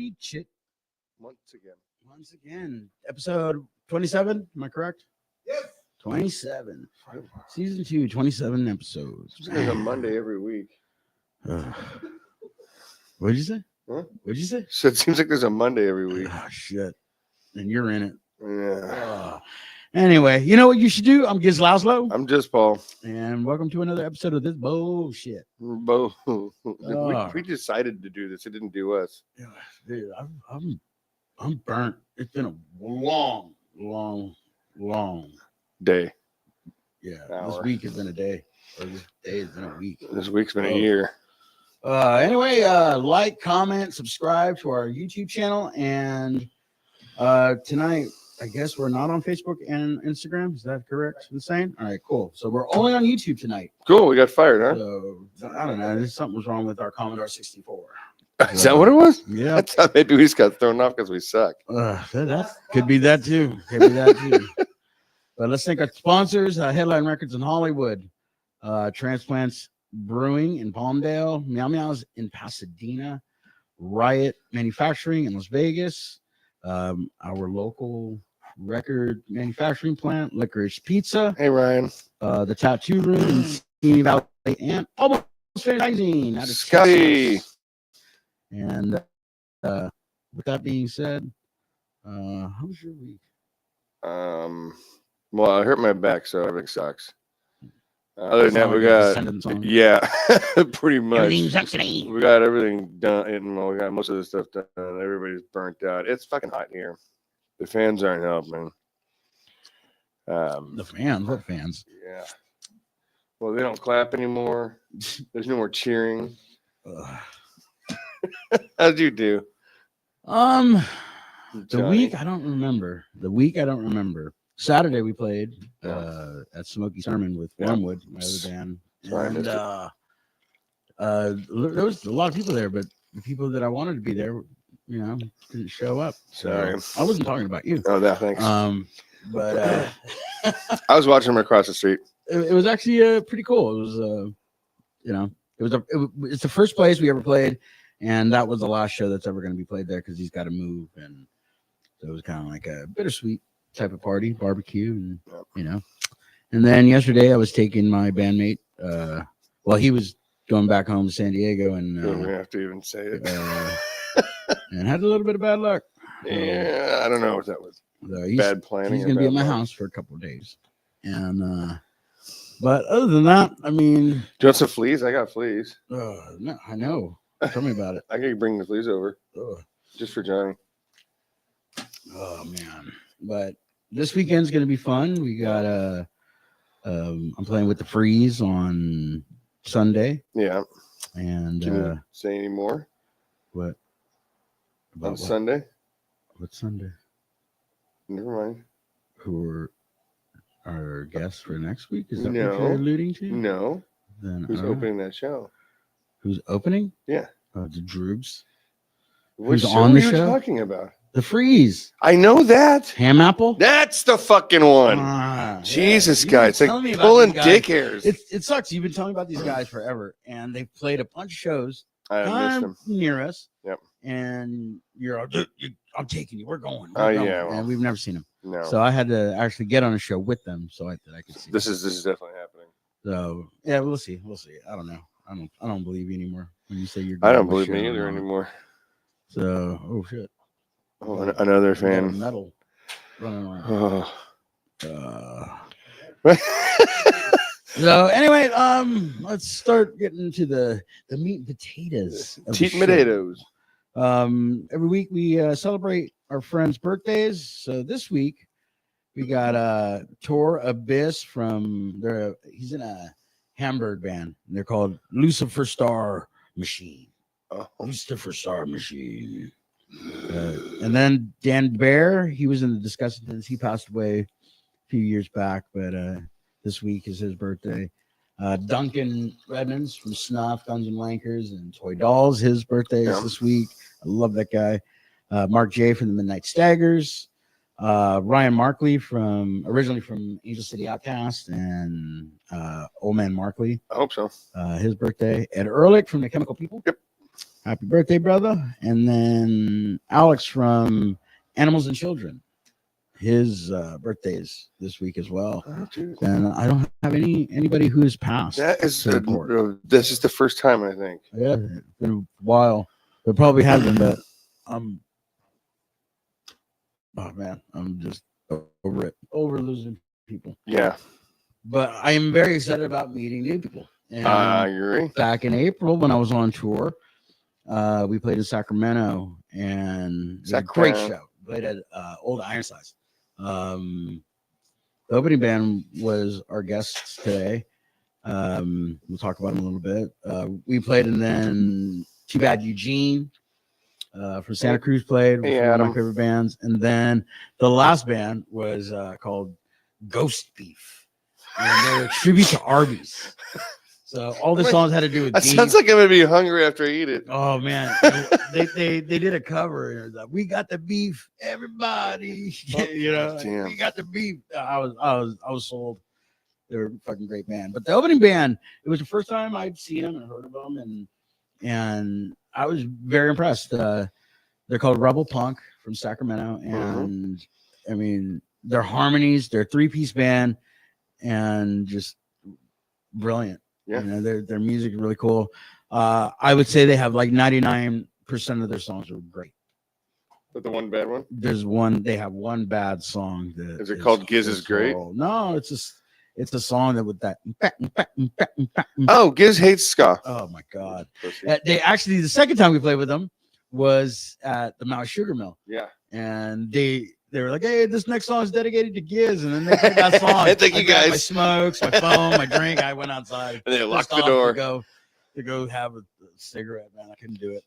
week, shit. Once again. Episode 27. Am I correct? Yes. 27. Season 2, 27 episodes. There's a Monday every week. What'd you say? Huh? What'd you say? So it seems like there's a Monday every week. Oh, shit. And you're in it. Yeah. Anyway, you know what you should do? I'm Gizz Lazlo. I'm just Paul. And welcome to another episode of this bullshit. We decided to do this. It didn't do us. Dude, I'm burnt. It's been a long Day. Yeah. Hour. This week has been a day. Or this day has been a week. This week's been a year. Anyway, like, comment, subscribe to our YouTube channel, and tonight I guess we're not on Facebook and Instagram. Is that correct? Insane. All right, cool. So we're only on YouTube tonight. Cool. We got fired, huh? So I don't know. There's something was wrong with our Commodore 64. Is that what it was? Yeah. I thought maybe we just got thrown off because we suck. That could be that too. Could be that too. But let's thank our sponsors: Headline Records in Hollywood, Transplants Brewing in Palmdale, MEOWZ in Pasadena, RIOT Manufacturing in Las Vegas, our local record manufacturing plant, Licorice Pizza. Hey, Ryan. The Tattoo Room in Simi Valley, and Almost Magazine out of Scotty. Texas. And with that being said, how was your week? Well, I hurt my back, so everything sucks. Other than that, we got pretty much. We got everything done, and we got most of the stuff done. Everybody's burnt out. It's fucking hot here. The fans aren't helping. The fans? What fans? Yeah. Well, they don't clap anymore. There's no more cheering. How'd you do? The Johnny? week I don't remember. Saturday we played at Smoky Sermon with Wormwood, my other band. And there was a lot of people there, but the people that I wanted to be there, didn't show up. Sorry. I wasn't talking about you. Oh, that thanks. But I was watching them across the street. It was actually pretty cool. It was it's the first place we ever played, and that was the last show that's ever going to be played there because he's got to move, and so it was kind of like a bittersweet type of party, barbecue, and And then yesterday I was taking my bandmate. He was going back home to San Diego, and we have to even say it. And had a little bit of bad luck. Yeah, I don't know what that was. Bad planning. He's going to be at my house for a couple of days, and but other than that, I mean, do you want some fleas? I got fleas. No, I know. Tell me about it. I can bring the fleas over just for Johnny. Oh man! But this weekend's going to be fun. We got I'm playing with the Freeze on Sunday. Yeah. And can you say any more? What? On Sunday? What Sunday? Never mind. Who are our guests for next week? Is that No. what you're alluding to? No. Then who's opening that show? Who's opening? Yeah. The Droobs. Which Who's on the show? Talking about? The Freeze. I know that. Ham Apple? That's the fucking one. Jesus, guys. It's like pulling dick hairs. It sucks. You've been telling me about these guys forever, and they've played a bunch of shows near us. Yep. And you're I'm taking you. We're going. Oh, going. yeah. Well, and we've never seen them. No. So I had to actually get on a show with them so that I could see. This is definitely happening. So yeah, we'll see. I don't know. I don't believe you anymore when you say you're. I don't believe me either anymore. So shit. Oh, another fan. Metal running around. So anyway, let's start getting into the meat and potatoes. Meat and potatoes. Every week we celebrate our friends' birthdays. So this week we got Tor Abyss from he's in a Hamburg band. And they're called Lucifer Star Machine. Lucifer Star Machine. And then Dan Bear, he was in the Disgustants. He passed away a few years back, but this week is his birthday. Duncan Redmonds from Snuff, Guns and Wankers, and Toy Dolls. His birthday is this week. I love that guy. Mark J from the Midnight Staggers. Ryan Markley originally from Angel City Outcast and Old Man Markley. I hope so. His birthday. Ed Ehrlich from the Chemical People. Yep. Happy birthday, brother. And then Alex from Animals and Children. His birthday is this week as well. And I don't have anybody who has passed. That is this is the first time, I think. Yeah, it's been a while. There probably has been, but oh man, I'm just over it, over losing people. Yeah. But I am very excited about meeting new people. And I agree. Back in April when I was on tour, we played in Sacramento, and it was a great show. Played at Old Ironsides. The opening band was our guests today. We'll talk about them a little bit. We played, and then Too Bad Eugene from Santa Cruz played. One of my favorite bands. And then the last band was called Ghost Beef, and they were a tribute to Arby's. So all the songs had to do with that beef. Sounds like I'm gonna be hungry after I eat it. Oh man, they did a cover. Like, we got the beef, everybody. You know, we got the beef. I was sold. They were a fucking great band. But the opening band, it was the first time I'd seen them and heard of them, and I was very impressed. They're called Rebel Punk from Sacramento, and I mean their harmonies, their 3-piece band, and just brilliant. Yeah, you know, their music is really cool. I would say they have like 99% of their songs are great. But the one bad one? They have one bad song. That is it called Gizz is Great? No, it's a song that with that. Oh, Gizz hates ska. Oh my God. They actually, the second time we played with them was at the Mouse Sugar Mill. Yeah. And they were like, hey, this next song is dedicated to Gizz. And then they played that song. Thank you guys. My smokes, my phone, my drink. I went outside. And they locked the door. To go have a cigarette, man. I couldn't do it.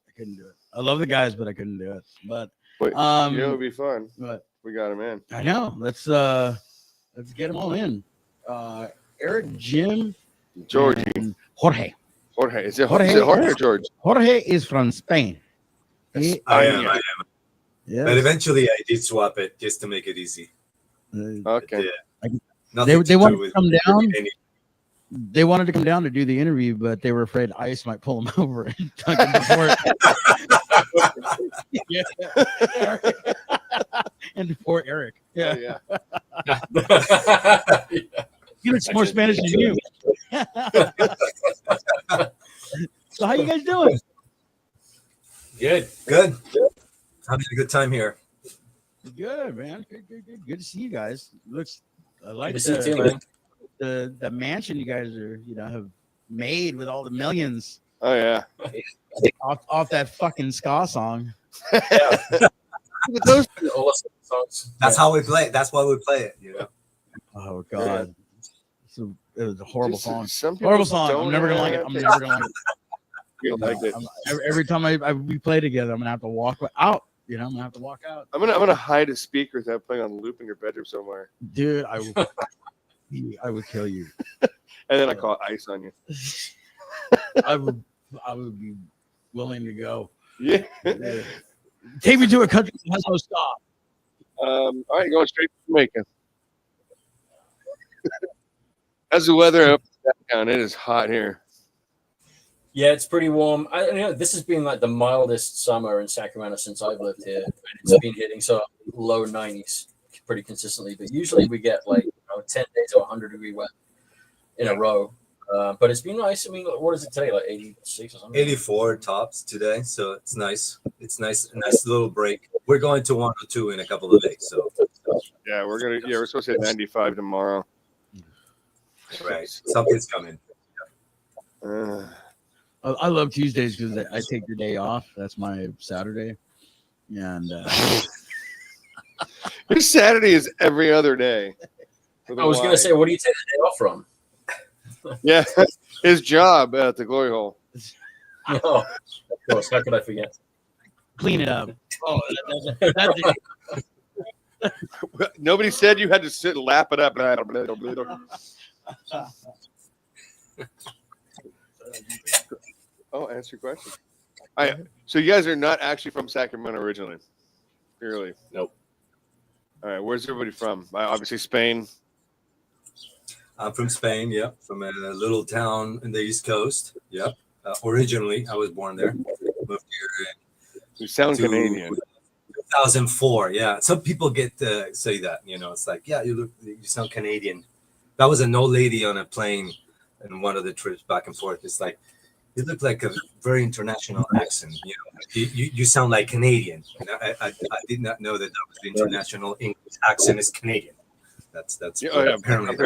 I love the guys, but I couldn't do it. But you know, it'd be fun. But we got them in. I know. Let's get them all in. Eric, Jim, Georgie, and Jorge. Jorge. Is it Jorge or George? Jorge is from Spain. I am. Yes. But eventually I did swap it just to make it easy. Okay. They wanted to come down. They wanted to come down to do the interview, but they were afraid ICE might pull them over and dunk them before and deport Eric. Yeah. He looks more Spanish than you. So how you guys doing? Good. Having a good time here. Good, man. Good to see you guys. I like the mansion you guys are, have made with all the millions. Oh yeah. Off that fucking ska song. Those awesome songs. That's how we play it. That's why we play it. Oh God. Yeah. It was a horrible song. Horrible song. I'm never gonna like it. I'm never gonna like it. You like it. Every time we play together, I'm gonna have to walk out. I'm gonna have to walk out. I'm gonna hide a speaker without playing on loop in your bedroom somewhere. Dude, I would kill you. And then I call ICE on you. I would be willing to go. Yeah. Take me to a country that has no stop. All right, going straight to Jamaica. How's the weather up down? It is hot here. Yeah, it's pretty warm. This has been like the mildest summer in Sacramento since I've lived here. And it's been hitting low 90s pretty consistently. But usually we get 10 days or 100-degree weather in a row. But it's been nice. I mean, what is it today? Like 86 or something? 84 tops today. So it's nice. It's nice. A nice little break. We're going to 102 in a couple of days. So yeah, we're supposed to hit 95 tomorrow. Right. Something's coming. I love Tuesdays because I take your day off. That's my Saturday. And your Saturday is every other day. I was going to say, what do you take the day off from? Yeah, his job at the Glory Hole. Oh, of course. How could I forget? Clean it up. Oh, nobody said you had to sit and lap it up. Oh, answer your question. So you guys are not actually from Sacramento originally? Really? Nope. All right, where's everybody from? Obviously Spain. I'm from Spain, yep. From a little town in the East Coast, yep. Originally, I was born there. moved here. You sound to Canadian. 2004. Yeah, some people get to say that. You know, it's like, yeah, you sound Canadian. That was an old lady on a plane in one of the trips back and forth. It's like, you look like a very international accent. You know, you sound like Canadian. And I did not know that was the international English accent is Canadian. That's apparently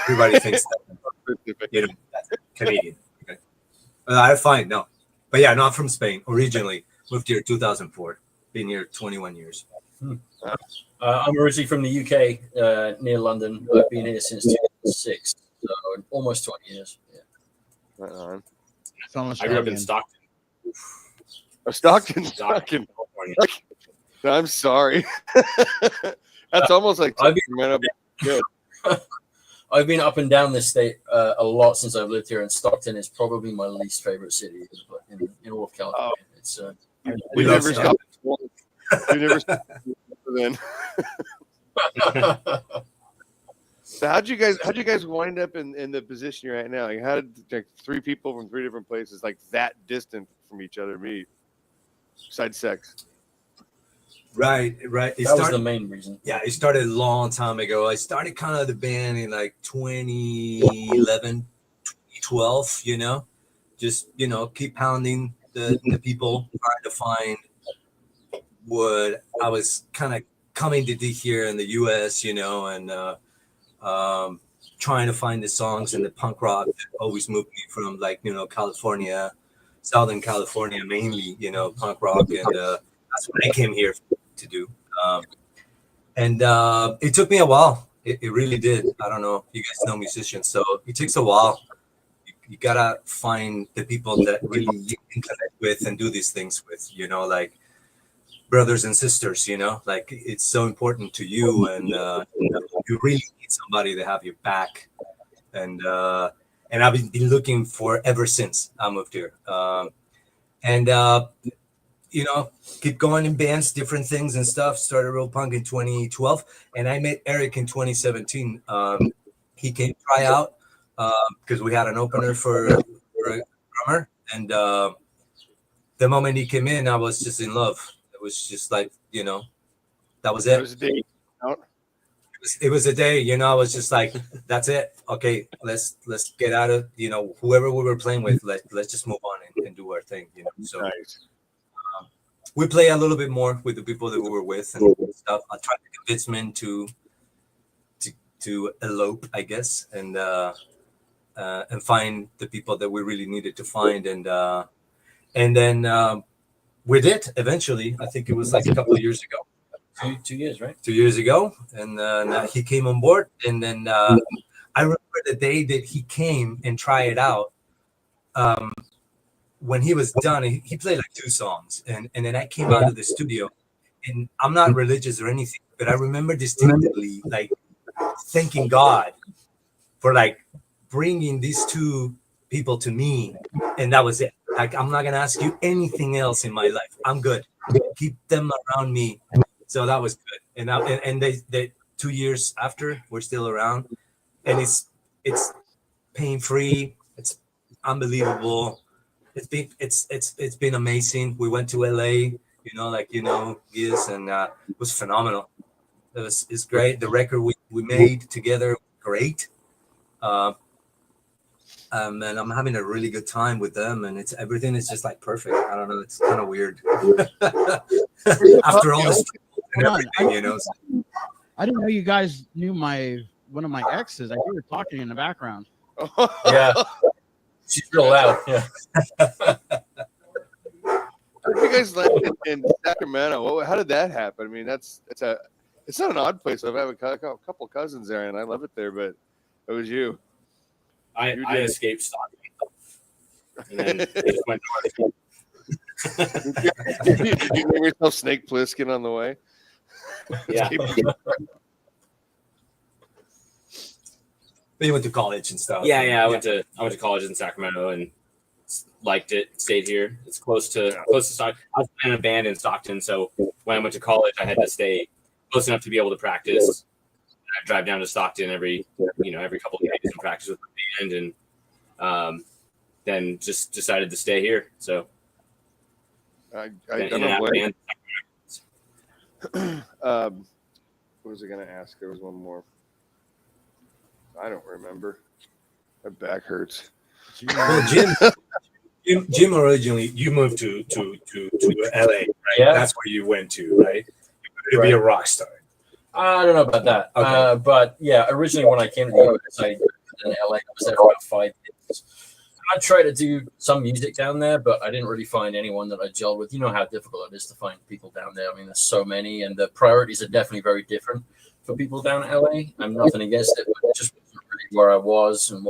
everybody thinks that, you know, that's Canadian. Okay. I find no, but yeah, not from Spain originally. Moved here 2004. Been here 21 years. I'm originally from the UK, near London. I've been here since 2006, so almost 20 years. Yeah. It's almost I grew up in Stockton. Stockton. I'm sorry. That's almost like I've been up and down this state a lot since I've lived here, and Stockton is probably my least favorite city in all of California. It's we never stopped. We never stopped then. So how'd you guys wind up in the position you're at now? Like, how did like 3 people from 3 different places like that distant from each other meet? Besides sex. Right. That was the main reason. Yeah, it started a long time ago. I started kind of the band in like 2011, 2012, you know, just, you know, keep pounding the people, trying to find what I was kind of coming to do here in the US, you know, and trying to find the songs and the punk rock that always moved me from, like, you know, California, Southern California mainly, you know, punk rock, and that's what I came here to do. And it took me a while. It really did. I don't know if you guys know musicians, so it takes a while. You gotta find the people that really you can connect with and do these things with, you know, like brothers and sisters, you know, like it's so important to you, and you really need somebody to have your back. And I've been looking for ever since I moved here. You know, keep going in bands, different things and stuff. Started Real Punk in 2012, and I met Eric in 2017. He came try out because we had an opener for a drummer, and the moment he came in, I was just in love. It was just like, you know, that was it. It was a day, you know. I was just like, that's it. Okay, let's get out of, you know, whoever we were playing with. Let's just move on and do our thing, you know. So. Nice. We play a little bit more with the people that we were with and stuff. I tried to convince men to elope, I guess, and find the people that we really needed to find, and then we did eventually. I think it was like a couple of years ago. 2 years, right? 2 years ago, and he came on board, and then I remember the day that he came and tried it out. When he was done, he played like 2 songs, and then I came out of the studio, and I'm not religious or anything, but I remember distinctly like thanking God for like bringing these 2 people to me, and that was it. Like, I'm not gonna ask you anything else in my life. I'm good. Keep them around me. So that was good. And they 2 years after, we're still around, and it's pain free. It's unbelievable. It's been amazing. We went to LA, you know, like, you know, Gizz, and it was phenomenal. It's great. The record we made together, great. And I'm having a really good time with them, and everything is just like perfect. I don't know, it's kind of weird. After all this and everything, you know. I didn't know you guys knew one of my exes. I hear you were talking in the background. Yeah. She's real loud. Yeah. You guys landed in Sacramento. How did that happen? I mean, it's not an odd place. I've had a couple cousins there, and I love it there. But it was you. I escaped Stockton, and then just went north. Did you name yourself Snake Plissken on the way? Yeah. But you went to college and stuff. Yeah. I went to college in Sacramento and liked it. Stayed here. It's close to Stockton. I was in a band in Stockton, so when I went to college, I had to stay close enough to be able to practice. I drive down to Stockton every couple of days and practice with the band, and then just decided to stay here. So I In don't and know out what. band. What was I going to ask? There was one more. I don't remember. My back hurts. Well, Jim, originally you moved to LA, right? Yeah. That's where you went to, right? You wanted to be a rock star. I don't know about that. Okay. But yeah, originally when I came to the US, I lived in LA. I was there for about 5 years. I tried to do some music down there, but I didn't really find anyone that I gelled with. You know how difficult it is to find people down there. I mean, there's so many, and the priorities are definitely very different for people down in LA. I'm nothing against it, but it just wasn't really where I was and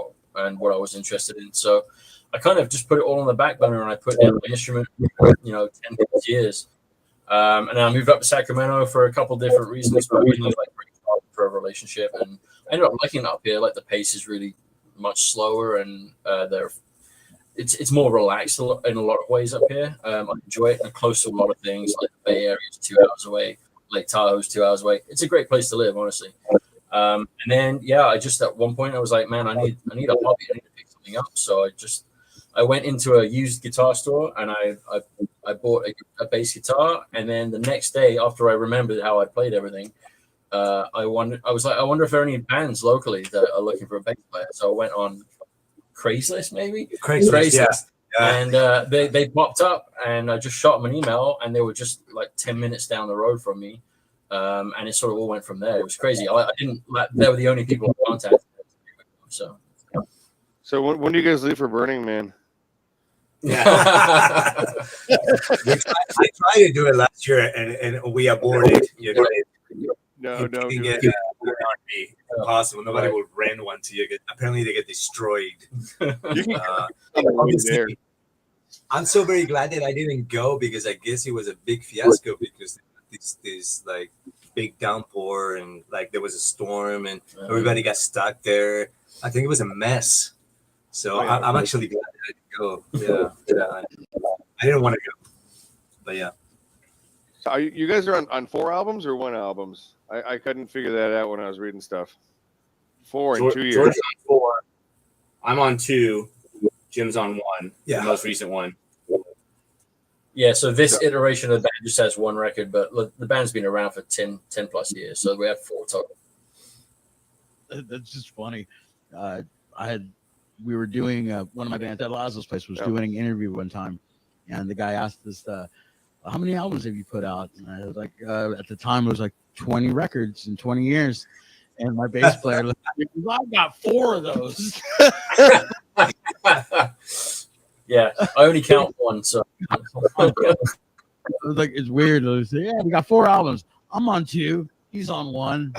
what I was interested in. So I kind of just put it all on the back burner, and I put down my instrument, 10 plus years. And then I moved up to Sacramento for a couple different reasons, but originally like for a relationship, and I ended up liking it up here. Like the pace is really much slower, and it's more relaxed in a lot of ways up here. I enjoy it, and I'm close to a lot of things. Like the Bay Area is 2 hours away, Lake Tahoe's 2 hours away. It's a great place to live, honestly. And then I just at one point I was like, man, I need a hobby. I need to pick something up. So I went into a used guitar store and I bought a bass guitar. And then the next day, after I remembered how I played everything, I wonder if there are any bands locally that are looking for a bass player. So I went on Craigslist, maybe Craigslist. Yeah. And they popped up, and I just shot them an email, and they were just like 10 minutes down the road from me. And it sort of all went from there. It was crazy. They were the only people I contacted. So when do you guys leave for Burning Man? Yeah. I tried to do it last year, and we aborted. No. Impossible. Nobody will rent one to you. Apparently, they get destroyed. There. I'm so very glad that I didn't go, because I guess it was a big fiasco, because this like big downpour, and like there was a storm, and everybody got stuck there. I think it was a mess. So I'm actually glad that I didn't go. Yeah. I didn't want to go, but yeah. So you guys are on 4 albums or 1 albums? I couldn't figure that out when I was reading stuff. 4 in 2 years. George's on 4. I'm on 2. Jim's on 1. Yeah. The most recent one. Yeah, so this iteration of the band just has 1 record, but the band's been around for 10 plus years, so we have 4 total. That's just funny. We were doing one of my bands at Lazlo's place was doing an interview one time, and the guy asked us, how many albums have you put out? And I was like, at the time it was like 20 records in 20 years. And my bass player looked at me, I've got 4 of those. Yeah, I only count 1, so I was like, it's weird. I say, we got 4 albums. I'm on 2. He's on 1.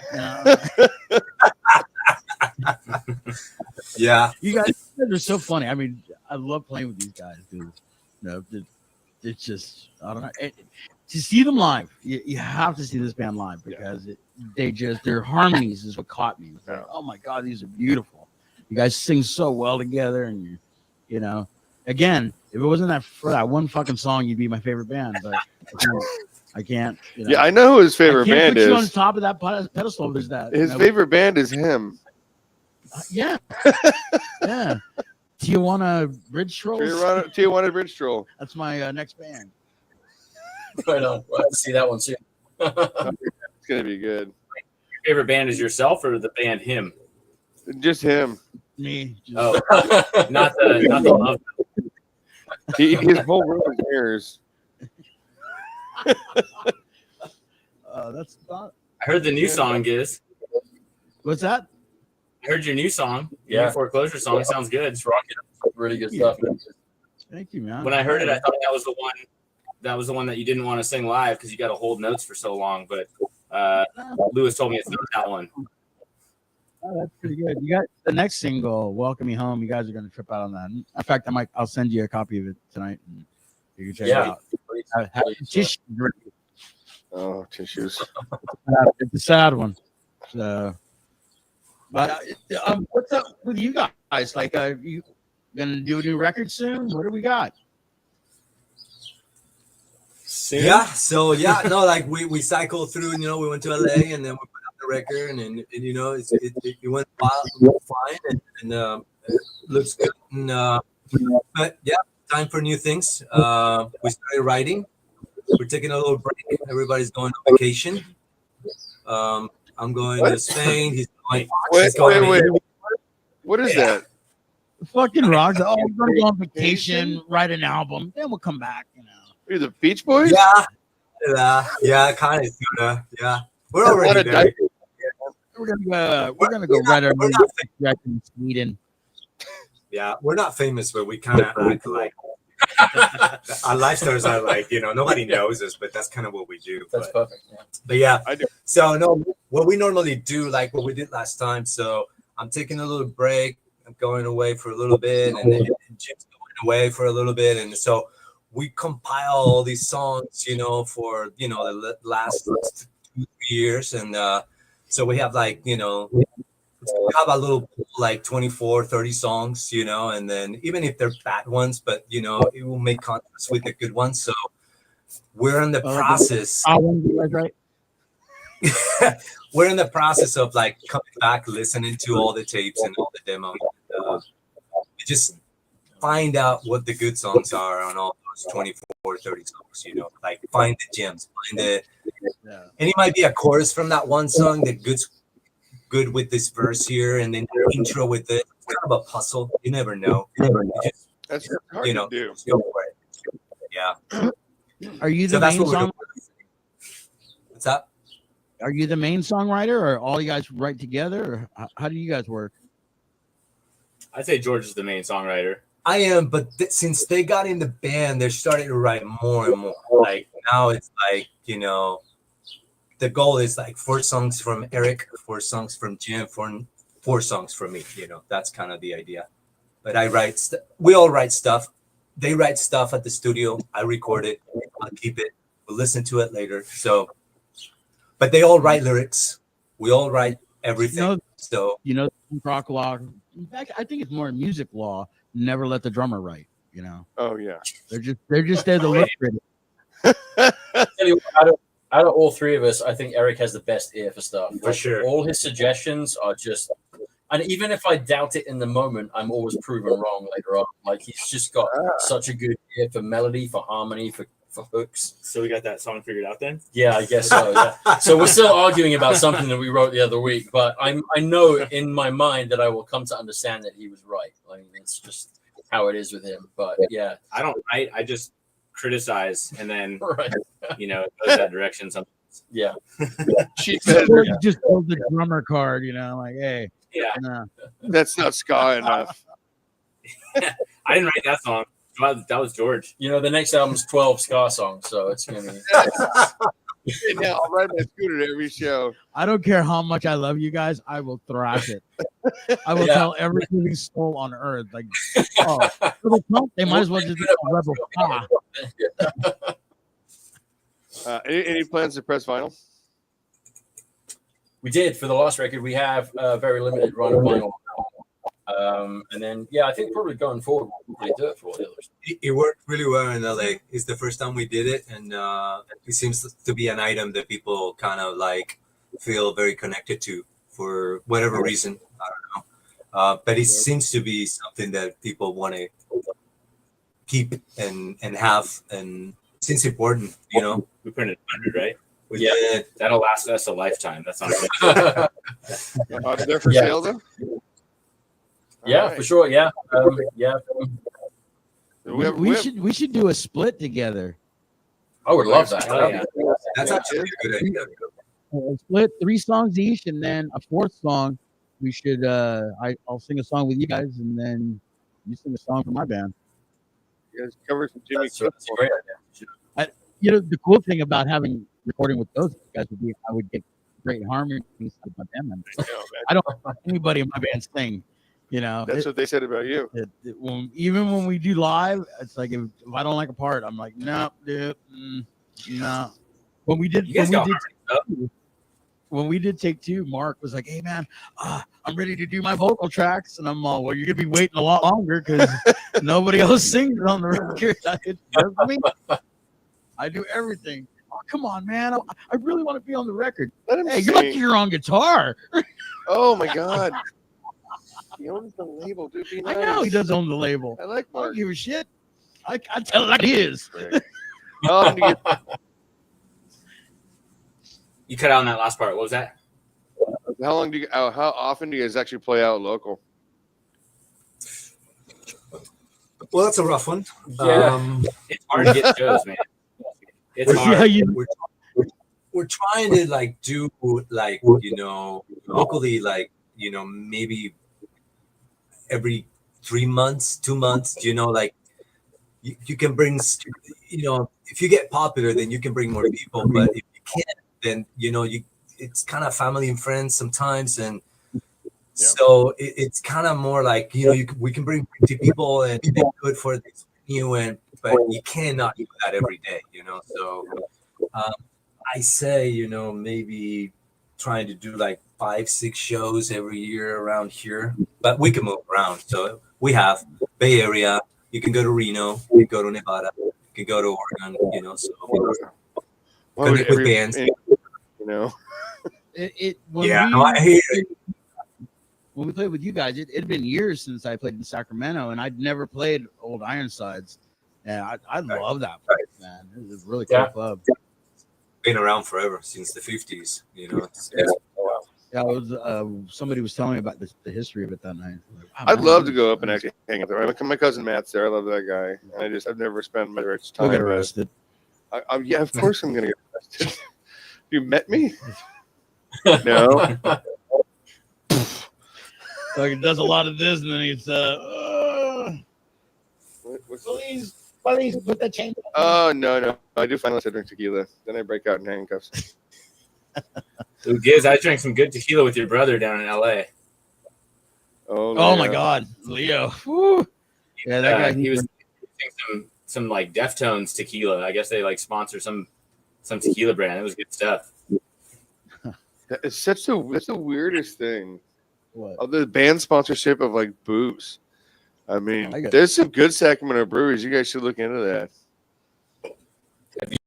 Yeah. You guys are so funny. I mean, I love playing with these guys, dude. It's just, I don't know. To see them live, you have to see this band live, because their harmonies is what caught me. Like, oh my God, these are beautiful. You guys sing so well together, and again, if it wasn't for that one fucking song, you'd be my favorite band. But I can't. Yeah, I know who his favorite band is. Put you on top of that pedestal. There's that. His favorite band is him. Yeah. Yeah. Tijuana Bridge Trolls. Tijuana Bridge Troll. That's my next band. Right on. We'll have to see that one soon. It's gonna be good. Your favorite band is yourself or the band him? Just him. Me. Oh, not the love. His whole room is mirrors. That's not. I heard the new song, Gizz. What's that? I heard your new song. Yeah. Your foreclosure song. It sounds good. It's rocking. Really good stuff. Thank you, man. When I heard it, I thought that was the one. That was the one that you didn't want to sing live because you got to hold notes for so long. But Lewis told me it's not that one. Oh, that's pretty good. You got the next single, "Welcome Me Home." You guys are going to trip out on that. In fact, I'll send you a copy of it tonight, and you can check it out. Tissues. Oh, tissues. It's a sad one. So, but what's up with you guys? Like, you gonna do a new record soon? What do we got? Soon? Yeah. So no, like we cycled through. We went to LA, and then we put out the record, and it went fine, and it looks good. And, but yeah, time for new things. We started writing. we're taking a little break. Everybody's going on vacation. I'm going to Spain. He's going. Wait. What is that? Fucking rocks. Oh, we're gonna go on vacation, write an album, then we'll come back. You know. You're the Beach Boys? Yeah, kind of. Yeah, we're already there. We're gonna go write our music in Sweden. Yeah, we're not famous, but we kind of act like our lifestyles are like, nobody knows us, but that's kind of what we do. That's perfect. Yeah. But yeah, I do. So no, what we normally do, like what we did last time. So I'm taking a little break. I'm going away for a little bit, and then Jim's going away for a little bit, and so we compile all these songs, for the last 2-3 years, and so we have like we have a little like 24-30 songs, and then even if they're bad ones, but it will make contrast with the good ones. So we're in the process. Right. We're in the process of like coming back, listening to all the tapes and all the demos. Just find out what the good songs are on all those 24-30 songs, like find the gems, and it might be a chorus from that one song that good with this verse here, and then the intro with it. It's kind of a puzzle. You never know. That's hard to do. Just go for it. Yeah. Are you the main song? What's that? Are you the main songwriter, or all you guys write together, or how do you guys work? I'd say George is the main songwriter. I am, but since they got in the band, they're starting to write more and more. Like now, it's like the goal is like 4 songs from Eric, 4 songs from Jim, 4 songs from me. That's kind of the idea. But I write. We all write stuff. They write stuff at the studio. I record it. I'll keep it. We'll listen to it later. So, but they all write lyrics. We all write everything. Rock law. In fact, I think it's more music law. Never let the drummer write. Oh yeah. They're just there to look pretty. Tell you what, out of all 3 of us, I think Eric has the best ear for stuff. For sure. All his suggestions are just, and even if I doubt it in the moment, I'm always proven wrong later on. Like he's just got such a good ear for melody, for harmony, for hooks. So we got that song figured out then? Yeah, I guess so. Yeah. So we're still arguing about something that we wrote the other week, but I know in my mind that I will come to understand that he was right. Like it's just how it is with him. But yeah, I don't write. I just criticize, and then right. It goes that direction sometimes. Yeah. She just pulled the drummer card. Like hey. Yeah. Nah. That's not ska enough. I didn't write that song. That was George. The next album's 12 ska songs, so it's gonna be. Yeah, I'll ride my scooter to every show. I don't care how much I love you guys. I will thrash it. I will tell every living soul on earth, like, they might as well just be a rebel. Any plans to press vinyl? We did for the last record. We have a very limited run of vinyl. And then, I think probably going forward, we'll really do it for all the others. It worked really well in LA. It's the first time we did it, and it seems to be an item that people kind of like feel very connected to for whatever reason. I don't know. But it seems to be something that people want to keep and have, and it seems important, We printed 100, right? Yeah. That'll last us a lifetime. That's not good. They're for sale, though? Yeah, right. for sure. Yeah. We should do a split together. I would love that. Oh, yeah. That's actually a good idea. Split 3 songs each, and then a 4th song. We should. I'll sing a song with you guys, and then you sing a song for my band. You guys cover some Jimmy. That's a great idea. The cool thing about having recording with those guys would be I would get great harmony with my band members. I don't want anybody in my band sing. That's what they said about you. Even when we do live, it's like if I don't like a part, I'm like, no, dude, no. When we did take 2, Mark was like, hey man, I'm ready to do my vocal tracks, and I'm all, well, you're gonna be waiting a lot longer because nobody else sings on the record. I do everything. Oh, come on, man, I really want to be on the record. Hey, you're lucky you're on guitar. Oh my god. He owns the label, dude. Be nice. I know he does own the label. I like I Mark. don't give a shit. I tell it like it is. How often do you get, You cut out on that last part. What was that? how often do you guys actually play out local? Well, that's a rough one. Yeah. It's hard to get shows, man. It's hard. We're trying to like do like, you know, locally, like, you know, maybe every 3 months, 2 months, you know, like you can bring, you know, if you get popular, then you can bring more people, but if you can't, then, you know, it's kind of family and friends sometimes. And so it's kind of more like, you know, we can bring 50 people and do it for this venue, but you cannot do that every day, you know. So I say, you know, maybe trying to do like 5-6 shows every year around here, but we can move around. So we have Bay Area, you can go to Reno, you can go to Nevada, you can go to Oregon, you know, so connect with bands. You know, I hear it. When we played with you guys, it'd been years since I played in Sacramento, and I'd never played Old Ironsides. And I love that place, man. It was a really cool club. Been around forever, since the 50s, you know. Yeah, it was, somebody was telling me about the history of it that night. Like, wow, I'd man, love to go up and actually hang out there. My cousin Matt's there. I love that guy. I've never spent much time. He'll get arrested. Yeah, of course I'm gonna get arrested. You met me? No. Like it does a lot of this, and then he's please put the chain. Oh no, I do find unless I drink tequila, then I break out in handcuffs. Ooh, Gizz, I drank some good tequila with your brother down in LA. Oh my God, Leo. Woo. Yeah, that guy. He was some like Deftones tequila. I guess they like sponsor some tequila brand. It was good stuff. It's that's the weirdest thing. What? Of the band sponsorship of like booze. I mean, there's some good Sacramento breweries. You guys should look into that. Have you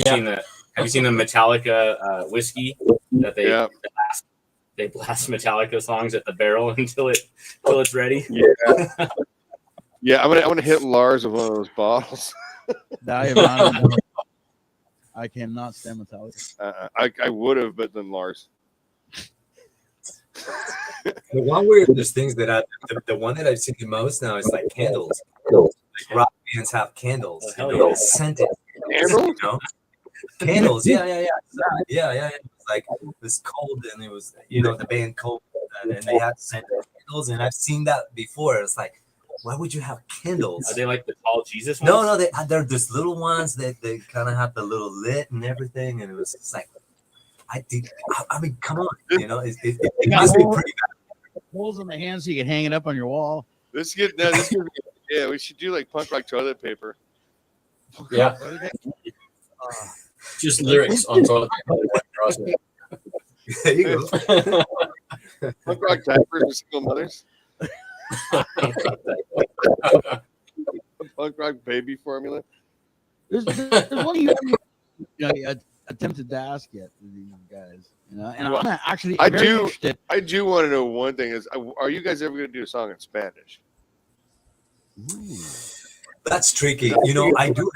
seen the Metallica whiskey that they blast Metallica songs at the barrel until it's ready? Yeah. Yeah, I'm gonna hit Lars with one of those bottles. I cannot stand Metallica. I would have, but then Lars. The one weirdest things that the one that I've seen the most now is like candles. Like rock bands have candles. Oh, scented candles, you know? Candles. Yeah. It was like it was cold, and it was, you know, the band Cold, and they had scented candles, and I've seen that before. It's like, why would you have candles? Are they like the tall Jesus ones? No, they're just little ones that they kind of have the little lit and everything, and it was just like, I mean, come on, you know, it must be pretty bad. Holes in the hands so you can hang it up on your wall. Yeah, we should do like punk rock toilet paper. Yeah. Just lyrics on toilet paper. There you go. Punk rock diapers for single mothers. Punk rock baby formula. There's one you attempted to ask yet to these guys, you know, and I'm actually interested. I do want to know one thing: is are you guys ever going to do a song in Spanish? Ooh. That's tricky. You know, I do.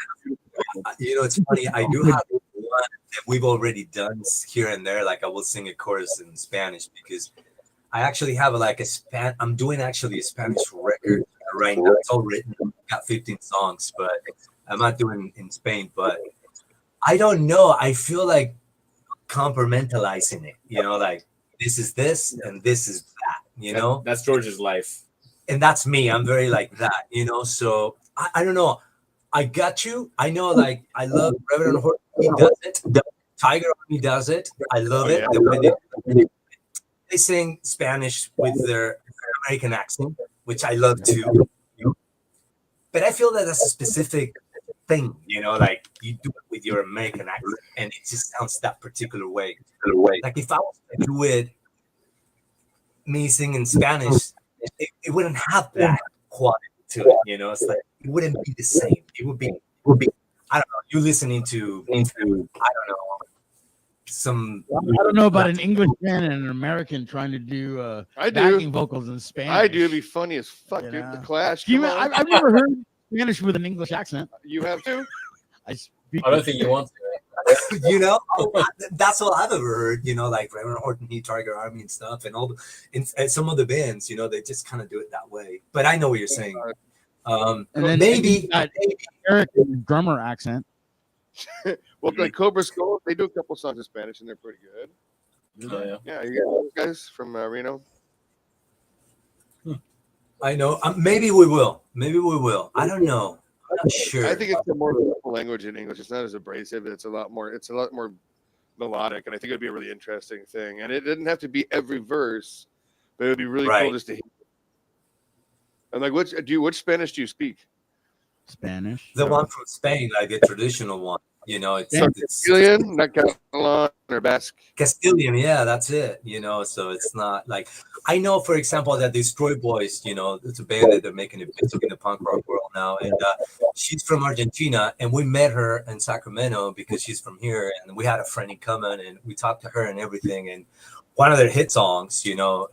You know, it's funny. I do have one that we've already done here and there. Like I will sing a chorus in Spanish because I actually have I'm doing actually a Spanish record right now. It's all written. I've got 15 songs, but I'm not doing in Spain. But I don't know. I feel like compartmentalizing it. You know, like this is this and this is that. You know, that's George's life, and that's me. I'm very like that. You know, so I don't know. I got you. I know, like, I love Reverend Horton. He does it. Tiger Army does it. I love it. The way they sing Spanish with their American accent, which I love too. But I feel that that's a specific thing, you know, like you do it with your American accent and it just sounds that particular way. Like if I was to do it, me singing Spanish, it wouldn't have that quality to it, you know. It's like it wouldn't be the same. It would be I don't know. You listening to I don't know some. I don't know about an Englishman and an American trying to do backing vocals in Spanish. I do. It'd be funny as fuck, dude. The Clash. I've never heard Spanish with an English accent. You have to? I don't think you want to. You know, that's all I've ever heard. You know, like Reverend Horton Heat, Target Army, and stuff, and and some of the bands. You know, they just kind of do it that way. But I know what you're saying. And then Maybe Eric drummer accent. Well, like Cobra Skull, they do a couple songs in Spanish, and they're pretty good. Oh, yeah. Yeah, you guys from Reno. I know. Maybe we will. Maybe we will. I don't know. I'm not sure. I think it's a more beautiful language in English. It's not as abrasive. It's a lot more melodic, and I think it'd be a really interesting thing. And it didn't have to be every verse, but it would be really cool just to hear. And like, which Spanish do you speak? Spanish. The one from Spain, like the traditional one. You know, it's Castilian, not Catalan or Basque. Castilian, yeah, that's it. You know, so it's not like I know, for example, that Destroy Boys, you know, it's a band that they're making a bit in the punk rock world now, and she's from Argentina, and we met her in Sacramento because she's from here, and we had a friend in common, and we talked to her and everything, and one of their hit songs, you know,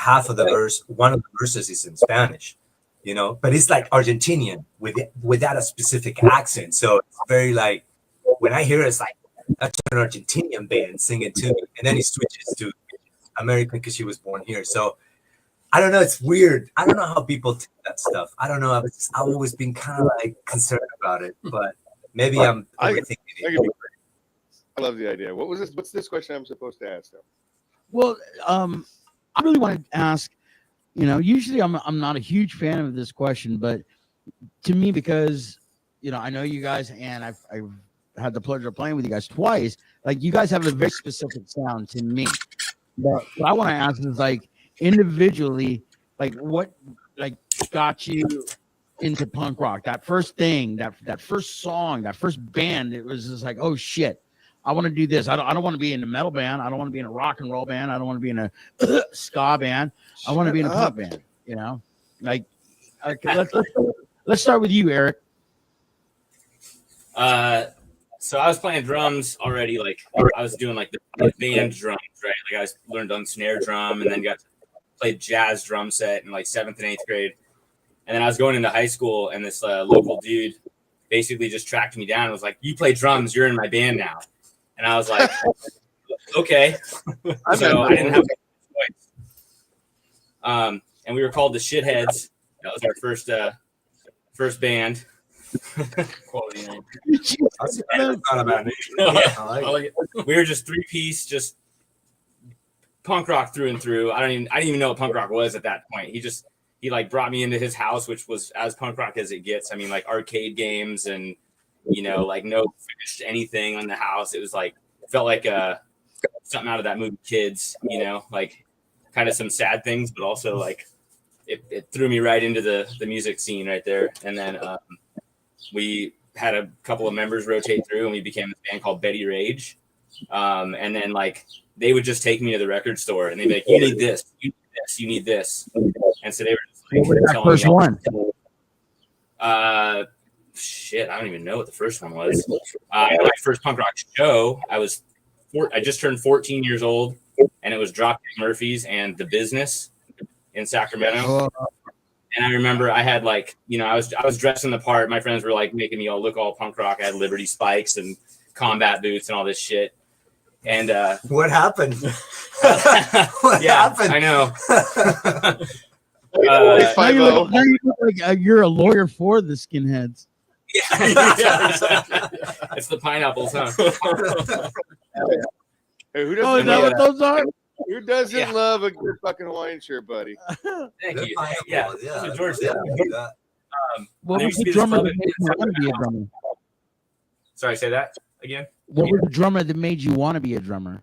one of the verses is in Spanish, you know, but it's like Argentinian without a specific accent, so it's very like. When I hear it, it's like that's an Argentinian band singing to me, and then he switches to American because she was born here. So I don't know. It's weird. I don't know how people take that stuff. I don't know. I've always been kind of like concerned about it, but maybe I'm overthinking it. I love the idea. What's this question I'm supposed to ask them? Well, I really want to ask. You know, usually I'm not a huge fan of this question, but to me, because you know, I know you guys, and I've had the pleasure of playing with you guys twice. Like, you guys have a very specific sound to me. But what I want to ask is, like, individually, like, what like got you into punk rock? That first thing, that first song, that first band, it was just like, oh shit, I want to do this. I don't want to be in a metal band. I don't want to be in a rock and roll band. I don't want to be in a ska band. I want to be in a punk band. You know, like, okay, let's start with you, Eric. So I was playing drums already. Like, I was doing like the band drums, right? Like, I learned on snare drum, and then got to play jazz drum set in like 7th and 8th grade. And then I was going into high school, and this local dude basically just tracked me down and was like, "You play drums, you're in my band now." And I was like, "Okay." So I didn't have a choice. And we were called the Shitheads. That was our first band. Quality name. That's not a bad name. We were just 3-piece, just punk rock through and through. I didn't even know what punk rock was at that point. He like brought me into his house, which was as punk rock as it gets. I mean, like arcade games and, you know, like no finished anything on the house. It was like, felt like something out of that movie Kids, you know, like kind of some sad things, but also like it threw me right into the music scene right there. And then we had a couple of members rotate through, and we became this band called Betty Rage. And then like they would just take me to the record store, and they'd be like, "You need this, you need this, you need this." And so they were just like, what was that first one? Shit, I don't even know what the first one was. My first punk rock show, I just turned 14 years old, and it was Dropkick Murphys and The Business in Sacramento. And I remember I had like, you know, I was dressing the part. My friends were like making me all look all punk rock. I had Liberty spikes and combat boots and all this shit. And what happened? What happened? I know. Now you look like you're a lawyer for the skinheads. Yeah, it's the pineapples, huh? Hey, who Oh, is that what those are? Who doesn't love a good fucking Hawaiian shirt, buddy? Thank you. Yeah. So George, what was the drummer that made you want to be a drummer? Sorry, say that again. What was the drummer that made you want to be a drummer?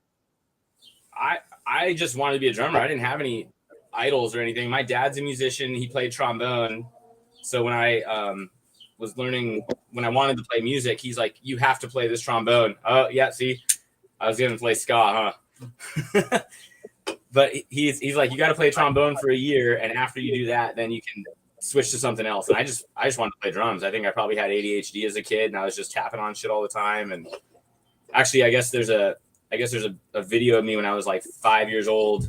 I just wanted to be a drummer. I didn't have any idols or anything. My dad's a musician. He played trombone. So when I was learning, when I wanted to play music, he's like, "You have to play this trombone." Oh, yeah, see? I was going to play ska, huh? But he's like, "You got to play trombone for a year, and after you do that, then you can switch to something else." And I just wanted to play drums. I think I probably had ADHD as a kid, and I was just tapping on shit all the time. And actually, I guess there's a video of me when I was like 5 years old.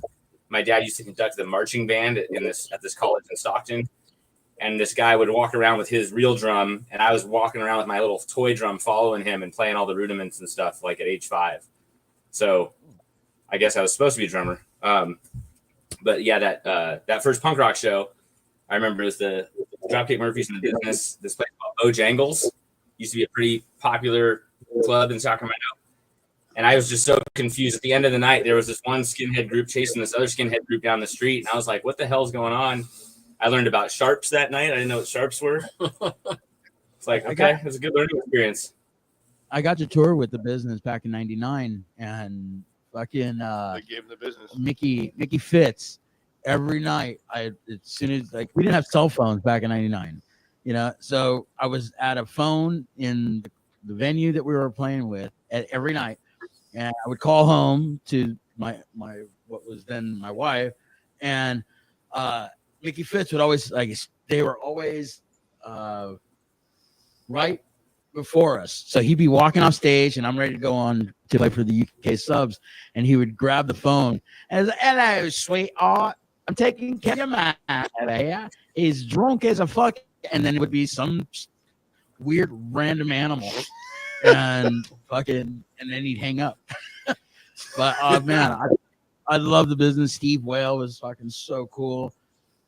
My dad used to conduct the marching band at this college in Stockton, And this guy would walk around with his real drum, and I was walking around with my little toy drum following him and playing all the rudiments and stuff like at age 5. So I guess I was supposed to be a drummer. But yeah, that first punk rock show, I remember it was the Dropkick Murphys in the business. This place called Bojangles used to be a pretty popular club in Sacramento. And I was just so confused. At the end of the night, there was this one skinhead group chasing this other skinhead group down the street. And I was like, what the hell's going on? I learned about sharps that night. I didn't know what sharps were. It's like, okay, it was a good learning experience. I got to tour with the business back in '99, and fucking They gave him the business. Mickey Fitz every night. As soon as we didn't have cell phones back in '99, so I was at a phone in the venue that we were playing with every night, and I would call home to my what was then my wife, and Mickey Fitz would always they were always right before us. So he'd be walking off stage and I'm ready to go on to play for the UK subs. And he would grab the phone and say, hello, sweetheart. I'm taking care of your man. He's drunk as a fuck. And then it would be some weird random animal. And then he'd hang up. But man, I love the business. Steve Whale was fucking so cool.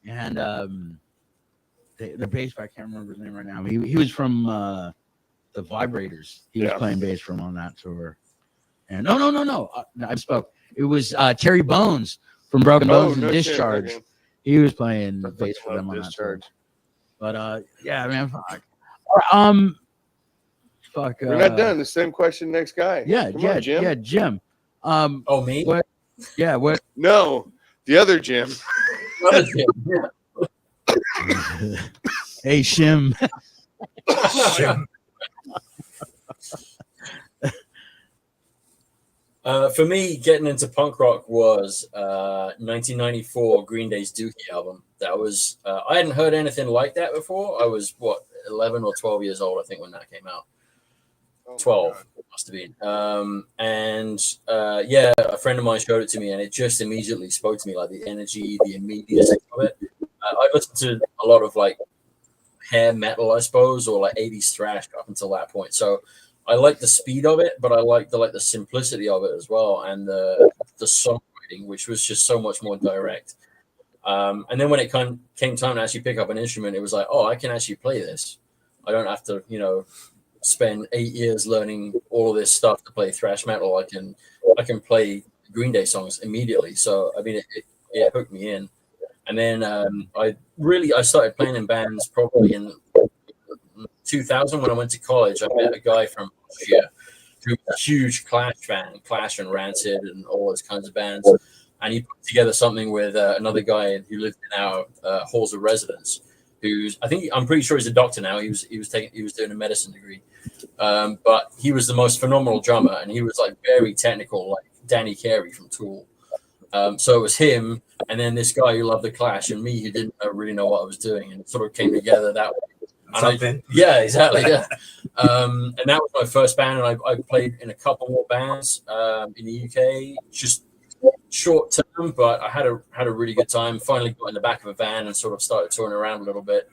And the bass, I can't remember his name right now. He was from the Vibrators. He was playing bass from on that tour. And no, I spoke. It was Terry Bones from Broken Bones and Discharge. Shit, he was playing bass for them on that tour. But yeah, man, fuck. Fuck. We're not done. The same question, next guy. Yeah, Come on, Jim. Yeah, Jim. Oh, me? What? Yeah, what? No, the other Jim. Hey, Shim. Shim. For me, getting into punk rock was 1994 Green Day's Dookie album. That was I hadn't heard anything like that before. I was 11 or 12 years old, I think, when that came out. 12 must have been. Yeah, a friend of mine showed it to me, and it just immediately spoke to me, like the energy, the immediacy of it. I listened to a lot of like hair metal, I suppose, or like 80s thrash up until that point. So I like the speed of it, but I like the simplicity of it as well, and the songwriting, which was just so much more direct. And then when it came time to actually pick up an instrument, it was like, oh, I can actually play this. I don't have to, spend 8 years learning all of this stuff to play thrash metal. I can play Green Day songs immediately. So I mean, it hooked me in. And then I started playing in bands probably in 2000 when I went to college. I met a guy from Austria who was a huge Clash fan, Clash and Rancid and all those kinds of bands. And he put together something with another guy who lived in our halls of residence. I'm pretty sure he's a doctor now. He was doing a medicine degree, but he was the most phenomenal drummer, and he was like very technical, like Danny Carey from Tool. So it was him, and then this guy who loved the Clash, and me who didn't really know what I was doing, and it sort of came together that way. Yeah, exactly. Yeah, and that was my first band, and I played in a couple more bands in the UK, just short term, but I had a really good time. Finally got in the back of a van and sort of started touring around a little bit.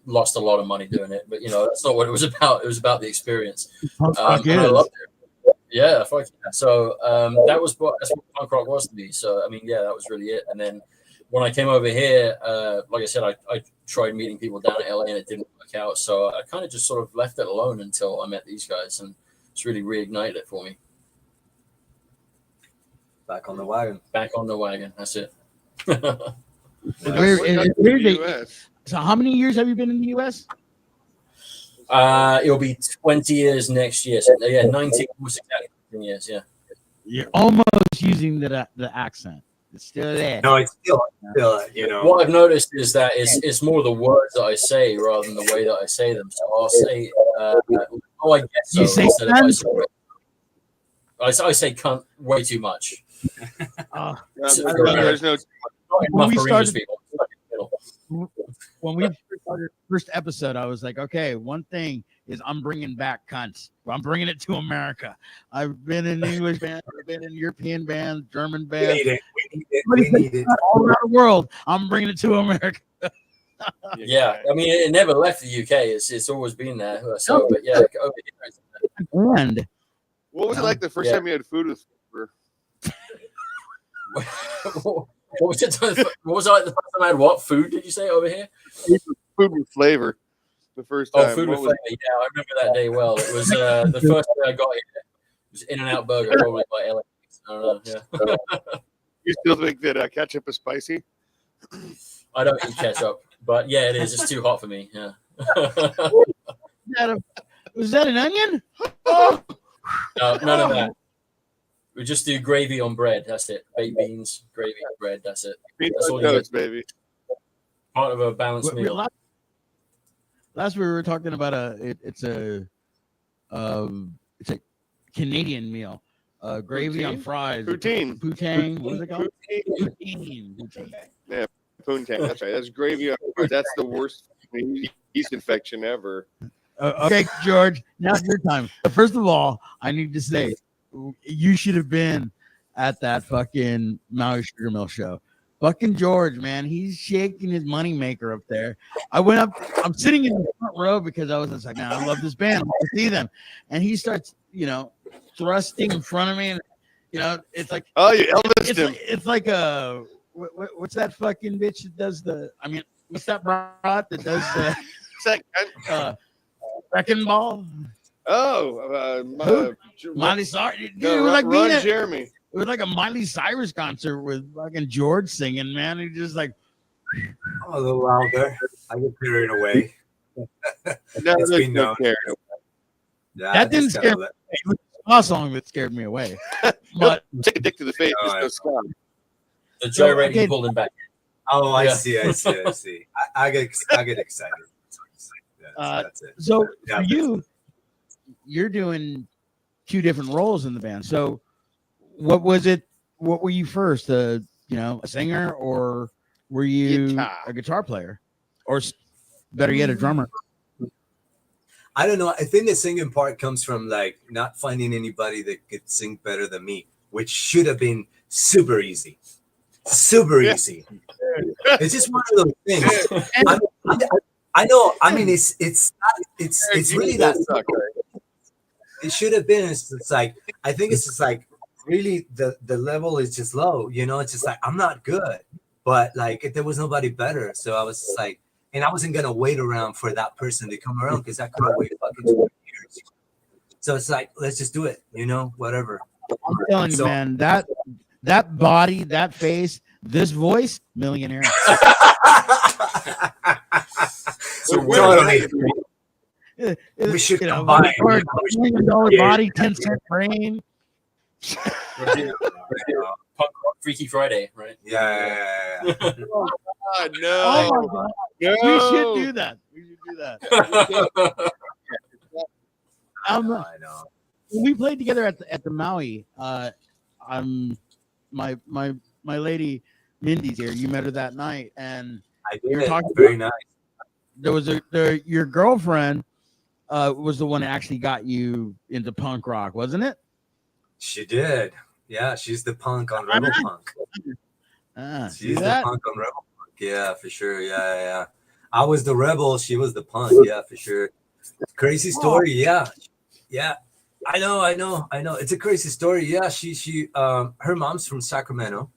Lost a lot of money doing it, but that's not what it was about. It was about the experience. And I loved it. Yeah, fuck yeah. So that's what punk rock was to me. So I mean, yeah, that was really it. And then when I came over here, like I said, I tried meeting people down at LA and it didn't work out. So I kind of just sort of left it alone until I met these guys, and it's really reignited it for me. Back on the wagon. Back on the wagon. That's it. So how many years have you been in the U.S.? It'll be 20 years next year. So, yeah, 19 years. Yeah. You're almost using the accent. It's still there. No, it's still What I've noticed is that it's more the words that I say rather than the way that I say them. So I'll say, I guess so. You say I say cunt way too much. There's no. When we started first episode, I was like, okay, one thing is I'm bringing back cunts. I'm bringing it to America. I've been in English bands, I've been in European bands, German bands. We need it. All around the world. I'm bringing it to America. Yeah, I mean, it never left the UK. It's always been there. So, but yeah, over here. And what was it like the first time you had food with? What was it? What was it like the first time I had what food? Did you say over here? Food with flavor. The first time. Oh, food with flavor. Yeah, I remember that day well. It was the first day I got here. It was In-N-Out Burger, probably by LA. I don't know. Yeah. You still think that ketchup is spicy? I don't eat ketchup, but yeah, it is. It's too hot for me. Yeah. Was that an onion? No, none of that. We just do gravy on bread. That's it. Baked beans, gravy, bread. That's it. That's all you Toast, get. baby. Part of a balanced meal. Last we were talking about it's a Canadian meal. Gravy on fries. Poutine. Poutine. What is it called? Poutine. Yeah, poutine. That's right. That's gravy on fries. That's the worst yeast infection ever. Okay, George. Now it's your time. First of all, I need to say you should have been at that fucking Maui Sugar Mill show. Fucking George, man, he's shaking his money maker up there. I went up. I'm sitting in the front row because I was just like, I love this band. I want to see them. And he starts, thrusting in front of me, and it's like, oh, you Elvised him. It's like a what's that fucking bitch that does what's that broad that does the wrecking ball? Oh, Miley Cyrus. No, it was like Ron Jeremy. It was like a Miley Cyrus concert with fucking George singing, man. He just like a little louder. I get carried away. No, It's been no known. carried away. Yeah, that didn't scare me. It was a song that scared me away. But Take a dick to the face. Oh, Just no stop. The gyrating pulled him back. Oh, I Yeah. see. I get excited. That's it. so Yeah, for you're doing two different roles in the band. So what was it? What were you first? A singer, or were you a guitar player, or better yet, a drummer? I don't know. I think the singing part comes from like not finding anybody that could sing better than me, which should have been super easy. Super easy. It's just one of those things. I know. I mean, it's really that. It should have been. It's like I think it's just like really the level is just low. It's just like I'm not good, but like if there was nobody better, so I was just like. And I wasn't gonna wait around for that person to come around because I could have waited fucking 20 years. So it's like, let's just do it, whatever. I'm telling you, man, that body, that face, this voice, millionaire. So totally. We should combine. $1 million body, 10-cent brain. Punk rock Freaky Friday, right? Yeah. Oh, no. Oh my God. No. We should do that. I know. When we played together at the Maui, my lady Mindy's here. You met her that night, and I you're did. talking Very nice. there was your girlfriend was the one that actually got you into punk rock, wasn't it? She did. Yeah, she's the punk on Rebel Punk. She's the punk on Rebel Punk. Yeah, for sure. Yeah. I was the rebel. She was the punk. Yeah, for sure. Crazy story. Yeah. I know. It's a crazy story. Yeah, she her mom's from Sacramento,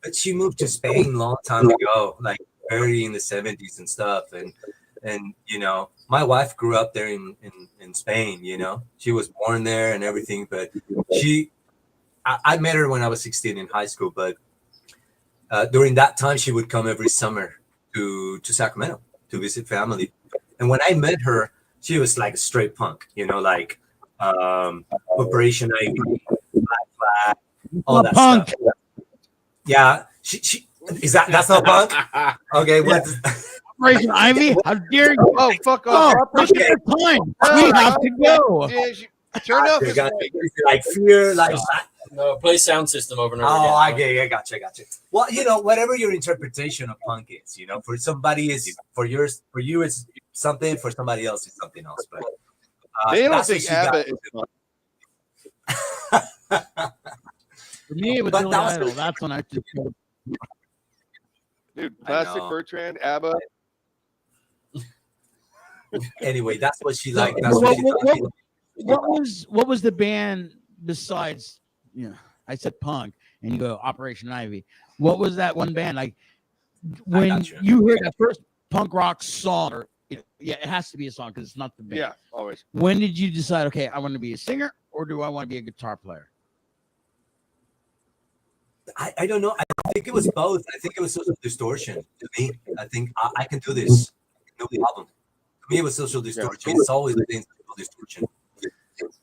but she moved to Spain a long time ago, like early in the 70s and stuff. And my wife grew up there in Spain. She was born there and everything, but I met her when I was 16 in high school, but during that time she would come every summer to Sacramento to visit family. And when I met her, she was like a straight punk, like Operation Ivy, Black Flag, all that punk stuff. Yeah, she is that's not punk. Okay, what? Operation Ivy? How dare you? Oh, fuck off. It's your time. We have to go. Turn off. Like fear, like. No, play sound system over and over Oh, again. I gotcha. Well, whatever your interpretation of punk is, for somebody is for you it's something, for somebody else it's something else. But they don't think ABBA is punk. For me, it was Billy Idol. That's when I took. Dude, Plastic Bertrand, ABBA, Anyway, that's what she liked. That's what she thought. What was the band besides, I said punk and you go Operation Ivy. What was that one band? Like when you heard that first punk rock song, or it has to be a song because it's not the band. Yeah, always. When did you decide, okay, I want to be a singer or do I want to be a guitar player? I don't know. I think it was both. I think it was Social Distortion to me. I think I can do this. No problem. To me, it was Social Distortion. It's always been Social Distortion.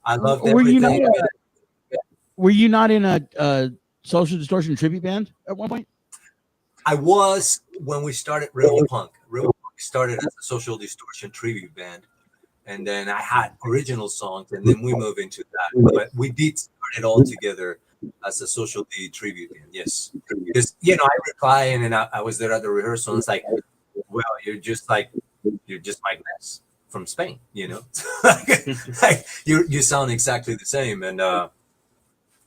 I loved everything. Were you not in a Social Distortion tribute band at one point? I was when we started Rebel Punk. Rebel Punk started as a Social Distortion tribute band. And then I had original songs, and then we moved into that. But we did start it all together as a Social D tribute band. Yes. Because, I reply, and I was there at the rehearsal. And it's like, well, you're just like Mike Ness from Spain, like, you sound exactly the same. And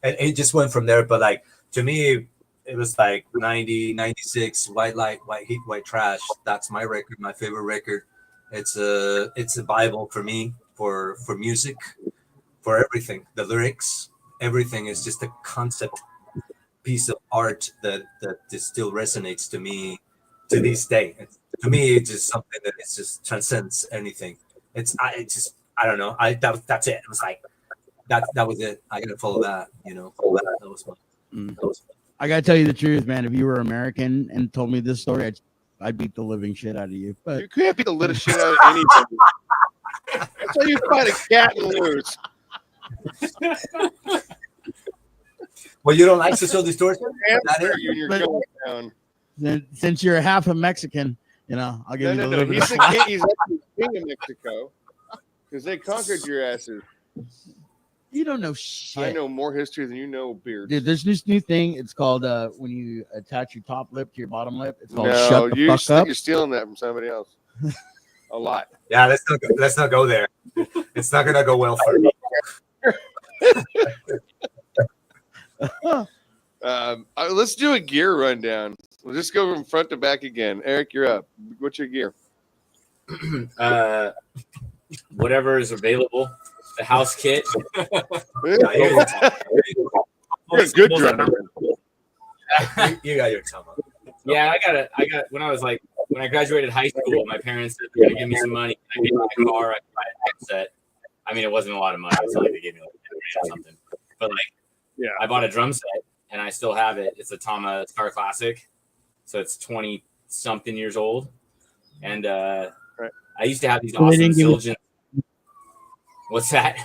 it just went from there. But like, to me, it was like 90, 96, White Light, White Heat, White Trash. That's my record, my favorite record. It's a Bible for me, for music, for everything. The lyrics, everything is just a concept piece of art that still resonates to me to this day. To me, it's just something that it just transcends anything. I don't know. That's it. It was like that was it. I gotta follow that. That was fun. I gotta tell you the truth, man. If you were American and told me this story, I'd beat the living shit out of you. But you can't beat the little shit out of anybody. That's how you fight a cat and lose. Well, you don't like Social Distortion? Since you're half a Mexican, I'll give you a little bit. He's actually king of Mexico because they conquered your asses. You don't know shit. I know more history than you know, beard. Dude, there's this new thing. It's called when you attach your top lip to your bottom lip. It's called shut the fuck up. You're stealing that from somebody else. A lot. Yeah, let's not go there. It's not gonna go well for me. Let's do a gear rundown. We'll just go from front to back again. Eric, you're up. What's your gear? Whatever is available. The house kit. You're a good drummer. You got your tongue. Yeah, I got when I graduated high school, my parents said they're gonna give me some money. I gave my car, I buy a headset. I mean, it wasn't a lot of money. It's not like they gave me like $10 or something. But I bought a drum set and I still have it. It's a Tama Star Classic. So it's 20 something years old. And I used to have these awesome Zildjian. What's that?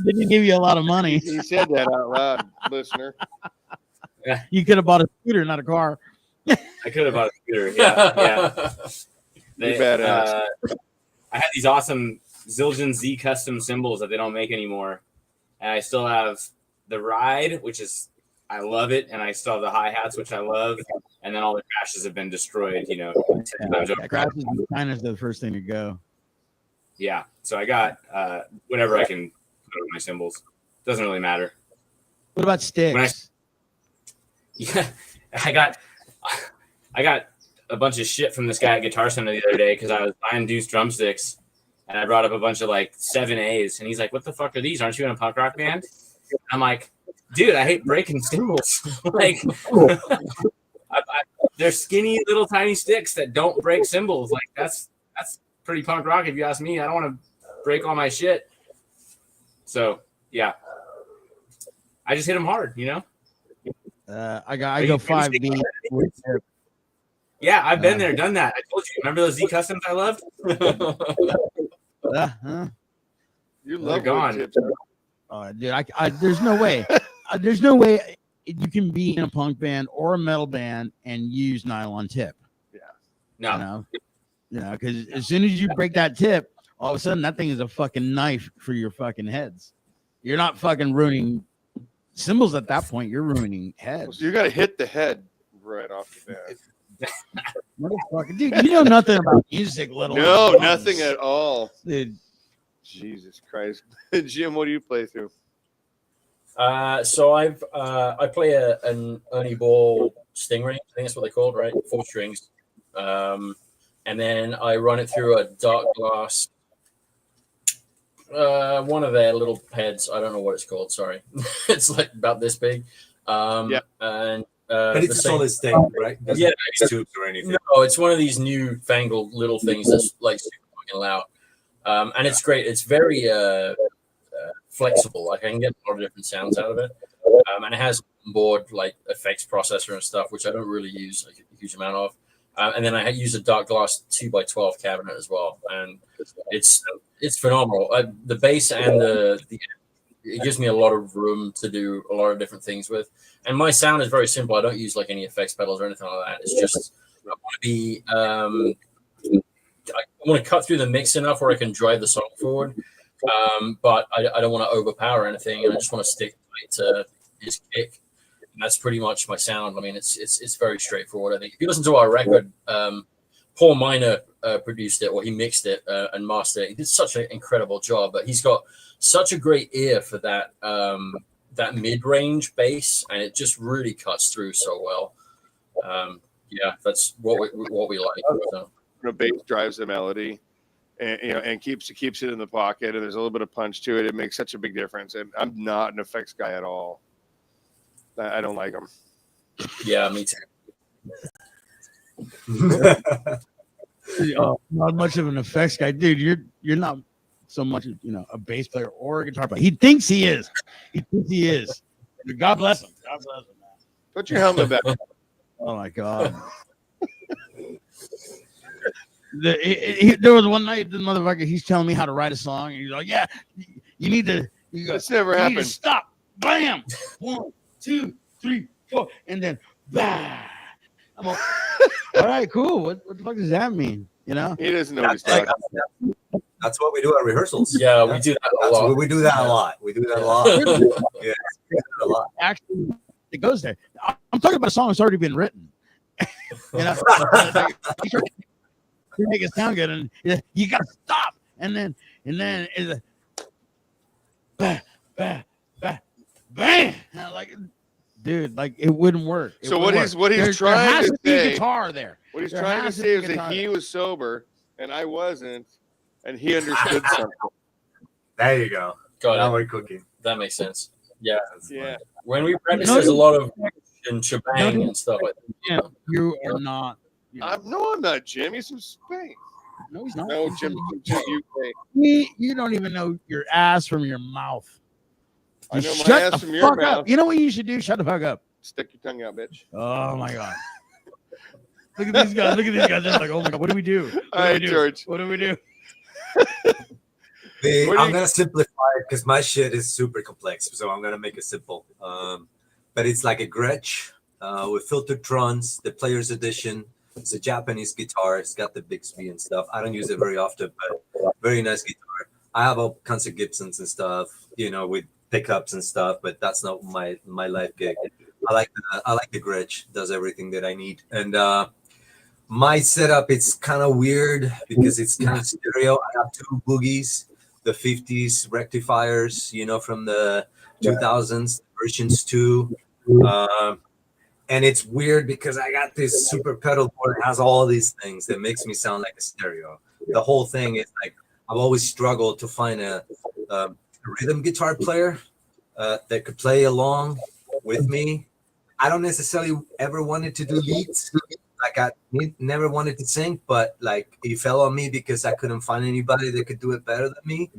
They didn't give you a lot of money. He said that out loud, listener. Yeah. You could have bought a scooter, not a car. I could have bought a scooter. Yeah. Badass. I had these awesome Zildjian Z custom cymbals that they don't make anymore. And I still have the ride, which is, I love it. And I still have the hi-hats, which I love. And then all the crashes have been destroyed, 10 times over. Crashes kind of the first thing to go. Yeah. So I got whatever I can put on my cymbals. Doesn't really matter. What about sticks? I got a bunch of shit from this guy at Guitar Center the other day because I was buying Deuce drumsticks and I brought up a bunch of 7As and he's like, "What the fuck are these? Aren't you in a punk rock band?" I'm like, "Dude, I hate breaking cymbals." They're skinny little tiny sticks that don't break cymbals. That's pretty punk rock if you ask me. I don't want to break all my shit. So yeah, I just hit them hard, I go 5B. Yeah, I've been there, done that. I told you. Remember those Z customs I loved? You love gone. Dude, there's no way. There's no way you can be in a punk band or a metal band and use nylon tip. Yeah. No. Because as soon as you break that tip, all of a sudden that thing is a fucking knife for your fucking heads. You're not fucking ruining cymbals at that point. You're ruining heads. So you got to hit the head right off the bat. Motherfucker, dude, you know nothing about music, No, nothing at all. Dude. Jesus Christ. Jim, what do you play through? So I play an Ernie Ball Stingray. I think that's what they're called, right? 4 strings. and then I run it through a dark glass. One of their little heads. I don't know what it's called. Sorry, it's like about this big. And but it's a solid state, right? Doesn't have tubes or anything. No, it's one of these newfangled little things that's like super fucking loud. And it's great. It's very flexible. Like I can get a lot of different sounds out of it. And it has onboard like effects processor and stuff, which I don't really use like a huge amount of. And then I use a dark glass 2x12 cabinet as well, and it's phenomenal. The bass and the it gives me a lot of room to do a lot of different things with. And my sound is very simple. I don't use like any effects pedals or anything like that. It's just I want to be I want to cut through the mix enough where I can drive the song forward, but I don't want to overpower anything, and I just want to stick to his kick. And that's pretty much my sound. I mean, it's very straightforward. I think if you listen to our record, Paul Miner produced it, or he mixed it and mastered it. He did such an incredible job, but he's got such a great ear for that that mid-range bass, and it just really cuts through so well. Yeah, that's what we like. So. The bass drives the melody, and and keeps it in the pocket, and there's a little bit of punch to it. It makes such a big difference. And I'm not an effects guy at all. I don't like them. Yeah, me too. Not much of an effects guy, dude. You're not so much, a bass player or a guitar player. He thinks he is. God bless him. God bless him, man. Put your helmet back. Oh my God. There was one night the motherfucker. He's telling me how to write a song, and he's like, "Yeah, you need to." This never happened. Stop. Bam. 1, 2, 3, 4, and then bah. I'm all right, cool. What the fuck does that mean? He doesn't know what he's That's, talking. that's what we do at rehearsals. Yeah, we do that a lot. We do that a lot. We do that a lot. Yeah, a lot. Actually, it goes there. I'm talking about a song that's already been written. You make it sound good, and you gotta stop, and then it's a bah, bah, bah, bam. Like, dude, like it wouldn't work. So what he's trying to say, guitar there. What he's trying to say is that he was sober and I wasn't, and he understood something. There you go. Now we're cooking. That makes sense. Yeah. Yeah. When we practice, there's a lot of shebang and stuff like that. Yeah, you are not. I'm not Jim. He's from Spain. No, he's not. No, Jim UK. You don't even know your ass from your mouth. I know my ass from your mouth. Up. You know what you should do? Shut the fuck up. Stick your tongue out, bitch. Oh my God. Look at these guys. They're like, oh my God, what do we do? All right, George. What do we do? I'm gonna simplify it because my shit is super complex, so I'm gonna make it simple. But it's like a Gretsch with filtered trons, the Player's Edition. It's a Japanese guitar. It's got the Bixby and stuff. I don't use it very often, but very nice guitar. I have all kinds of Gibsons and stuff, with pickups and stuff, but that's not my life gig. I like the Gretsch. Does everything that I need. And my setup, it's kind of weird because it's kind of stereo. I have 2 boogies, the 50s rectifiers, from the 2000s versions 2. And it's weird because I got this super pedal board that has all these things that makes me sound like a stereo. The whole thing is like I've always struggled to find a rhythm guitar player that could play along with me. I don't necessarily ever wanted to do leads. Like I never wanted to sing, but like it fell on me because I couldn't find anybody that could do it better than me.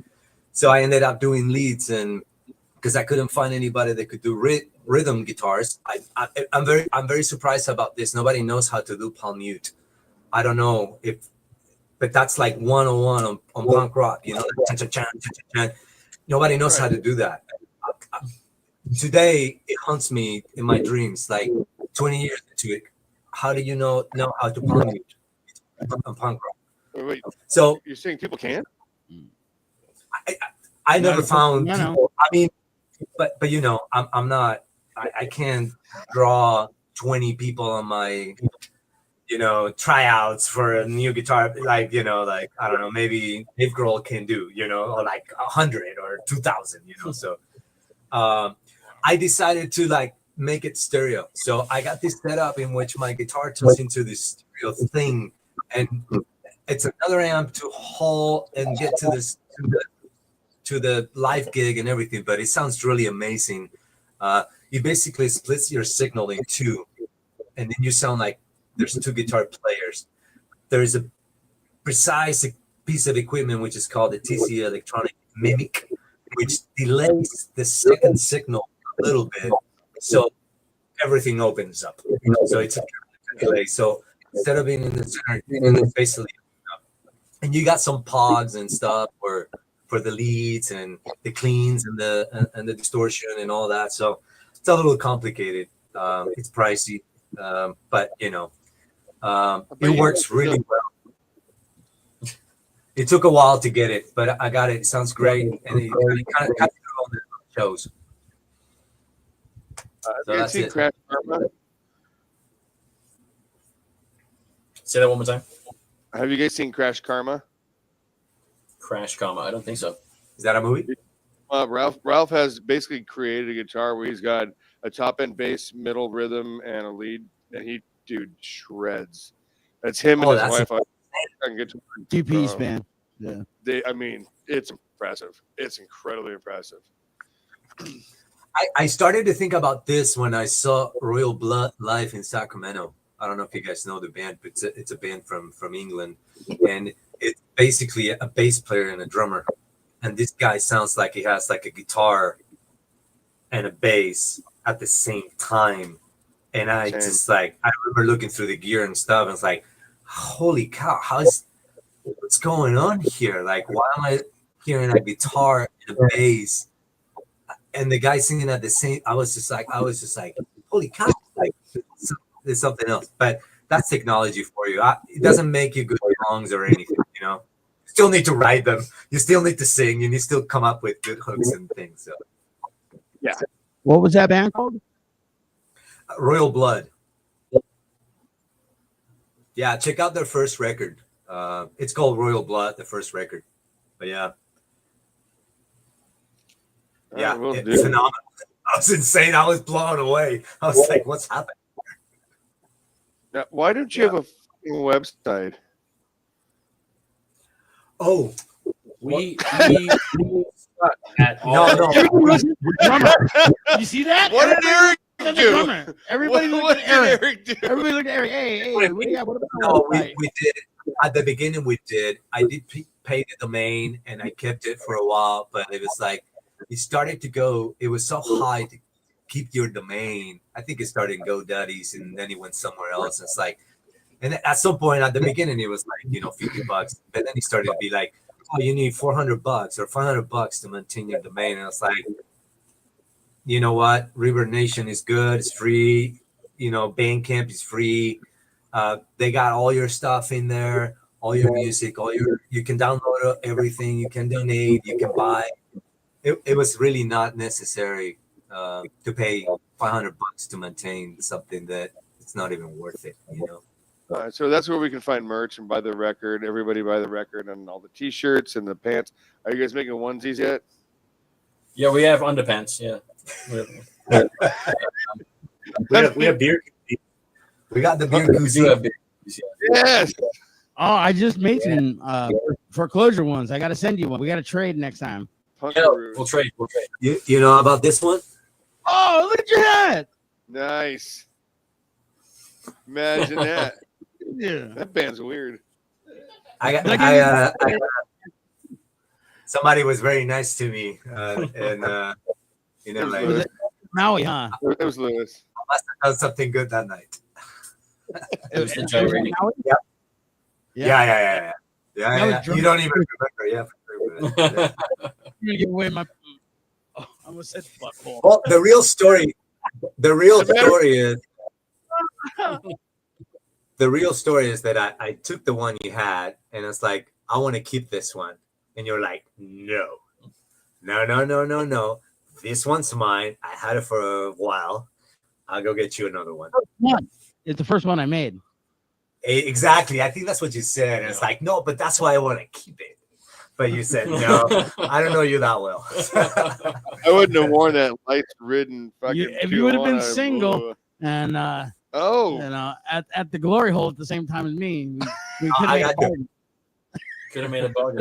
So I ended up doing leads, and because I couldn't find anybody that could do rhythm guitars. I'm very surprised about this. Nobody knows how to do palm mute. I don't know but that's like 101 on punk rock. Nobody knows how to do that. Today it haunts me in my dreams. Like 20 years into it, how do you know how to palm mute on punk rock? Wait, so you're saying people can't? I never found. No. I mean, but I'm not. I can't draw 20 people on my tryouts for a new guitar. Like I don't know, maybe Dave Grohl can do. Or like 100 or 2,000. So I decided to make it stereo. So I got this setup in which my guitar turns into this stereo thing, and it's another amp to haul and get to this to the live gig and everything. But it sounds really amazing. It basically splits your signal in two, and then you sound like there's two guitar players. There is a precise piece of equipment which is called the TC electronic mimic, which delays the second signal a little bit, so everything opens up. So it's a delay. So instead of being in the center, it's basically up. And you got some pods and stuff for the leads and the cleans and the distortion and all that. So it's a little complicated. It's pricey, but you know, it works really well. It took a while to get it, but I got it. It sounds great, and it kind of on the shows. So that's it. Crash Karma? Say that one more time. Have you guys seen Crash Karma? Crash Karma. I don't think so. Is that a movie? Ralph has basically created a guitar where he's got a top end bass, middle rhythm, and a lead, and he shreds. That's him and his wife. Two-piece band. Yeah. I mean, it's impressive. It's incredibly impressive. I started to think about this when I saw Royal Blood live in Sacramento. I don't know if you guys know the band, but it's a band from England, and it's basically a bass player and a drummer. And this guy sounds like he has like a guitar and a bass at the same time. And I remember looking through the gear and stuff, and it's like, holy cow, what's going on here? Like, why am I hearing a guitar and a bass and the guy singing at the same? I was just like, holy cow, like there's something else. But that's technology for you. It doesn't make you good songs or anything, you know. You still need to write them. You still need to sing. You need to still come up with good hooks and things. So, yeah. What was that band called? Royal Blood. Yeah, check out their first record. It's called Royal Blood, the first record. But yeah. Yeah, it's phenomenal. I was insane. I was blown away. I was like, what's happening? Now, why don't you have a website? Oh, we at all. No. You see that? What did Eric do? Everybody looked at Eric. Everybody looked at Eric. Hey, what do you got? What about No, we did. At the beginning, we did. I did pay the domain, and I kept it for a while, but it was like, it started to go, it was so high to keep your domain. I think it started in GoDaddy's, and then it went somewhere else. It's like, and at some point at the beginning, it was like, $50. But then it started to be like, oh, you need $400 or $500 to maintain your domain. And it's like, you know what? River Nation is good. It's free. Bandcamp is free. They got all your stuff in there, all your music, you can download everything. You can donate. You can buy. It was really not necessary to pay $500 to maintain something that it's not even worth it. So that's where we can find merch and buy the record. Everybody buy the record and all the T-shirts and the pants. Are you guys making onesies yet? Yeah, we have underpants. Yeah, we have beer. We got the beer koozie. Yes. Oh, I just made some foreclosure ones. I got to send you one. We got to trade next time. Yeah, we'll trade. You know about this one? Oh, look at your hat. Nice. Imagine that. Yeah. That band's weird. Somebody was very nice to me, and like Maui, huh? It was Lewis. I must have done something good that night. It was the gyrating. Yeah. You don't even remember, yeah. I'm gonna give away my. Oh, I almost said butthole. Well, the real story is that I took the one you had, and it's like, I want to keep this one, and you're like, no. This one's mine. I had it for a while. I'll go get you another one. It's the first one I made. Exactly. I think that's what you said. And it's like, no, but that's why I want to keep it. But you said, no, I don't know you that well. I wouldn't have worn that light-ridden fucking. If you would have been single and at at the glory hole at the same time as me, we could have. Could have made a bug.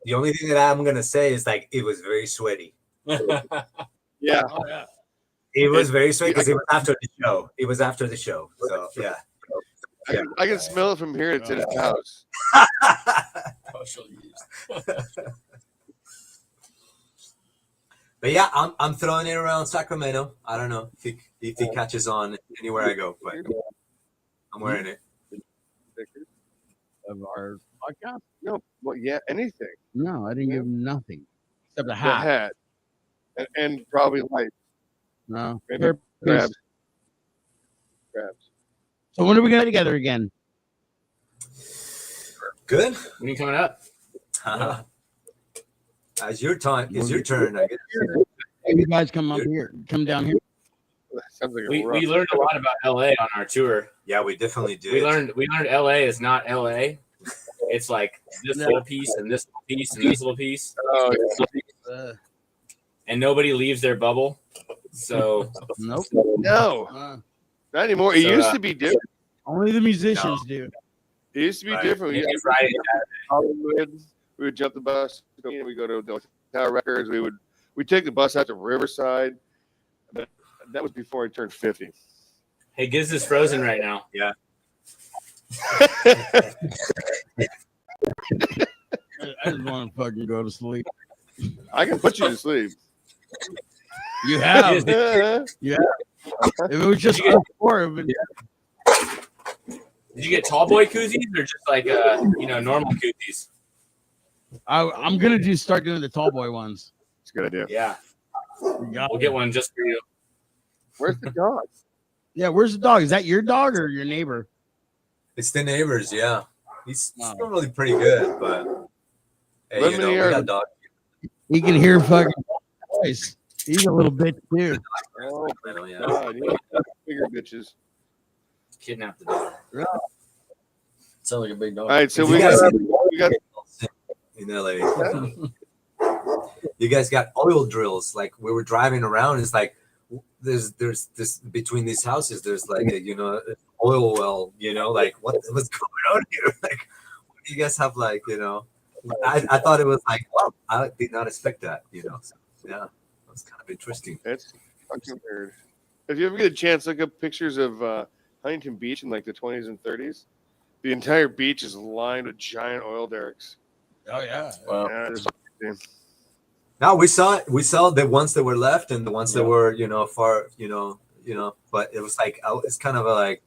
The only thing that I'm gonna say is like it was very sweaty. Yeah. Oh, yeah. It was very sweaty because it was after the show. It was after the show. So yeah. I can smell it from here. It's in his house. Partial used. But yeah, I'm throwing it around Sacramento. I don't know if he catches on anywhere I go, but I'm wearing it. Of our podcast? No, well, yeah, anything. No, I didn't give him nothing except the The hat. hat. And probably like No. maybe Here, crabs. so when are we gonna get together again? Good. When are you coming up? It's your time. It's your turn. I guess. Hey, you guys come up here. Come down here. Sounds like a We rough- learned a lot about LA on our tour. Yeah, we definitely did. We learned LA is not LA. It's like this little piece and this little piece and this little piece, Oh, and nobody leaves their bubble. So Nope. no, not anymore. It So, used to be different. Only the musicians do. It used to be Right. different. it's We Friday. would jump the bus. We go to Tower Records. We'd take the bus out to Riverside. But that was before I turned 50. Hey, Gizz is frozen right now. I just want to fucking go to sleep. I can put you to sleep. You have. Yeah. If it was just us four, it would be. Did you get tall boy koozies or just like normal koozies? I'm gonna start doing the tall boy ones. It's a good idea. Yeah, We got we'll it. get one just for you. Where's the dog? Yeah, where's the dog? Is that your dog or your neighbor? It's the neighbors. Yeah, he's Wow. normally pretty good, but hey, Lemony we or- got dog. He can hear fucking voice. He's a little bitch too. Oh, Yeah. God. You got bigger bitches. Kidnap the dog. Sounds like a big dog. All right, so You we guys- got In LA. You guys got oil drills. Like we were driving around, it's like there's this between these houses, there's like a oil well, like what's going on here? Like what do you guys have like, I thought it was like, wow, I did not expect that, So, yeah, it was kind of interesting. It's fucking weird. If you ever get a chance, look up pictures of Huntington Beach in like the 20s and 30s. The entire beach is lined with giant oil derricks. Oh yeah. Wow. Yeah, it's- Now we saw the ones that were left and the ones that were, far, but it was like, it's kind of like,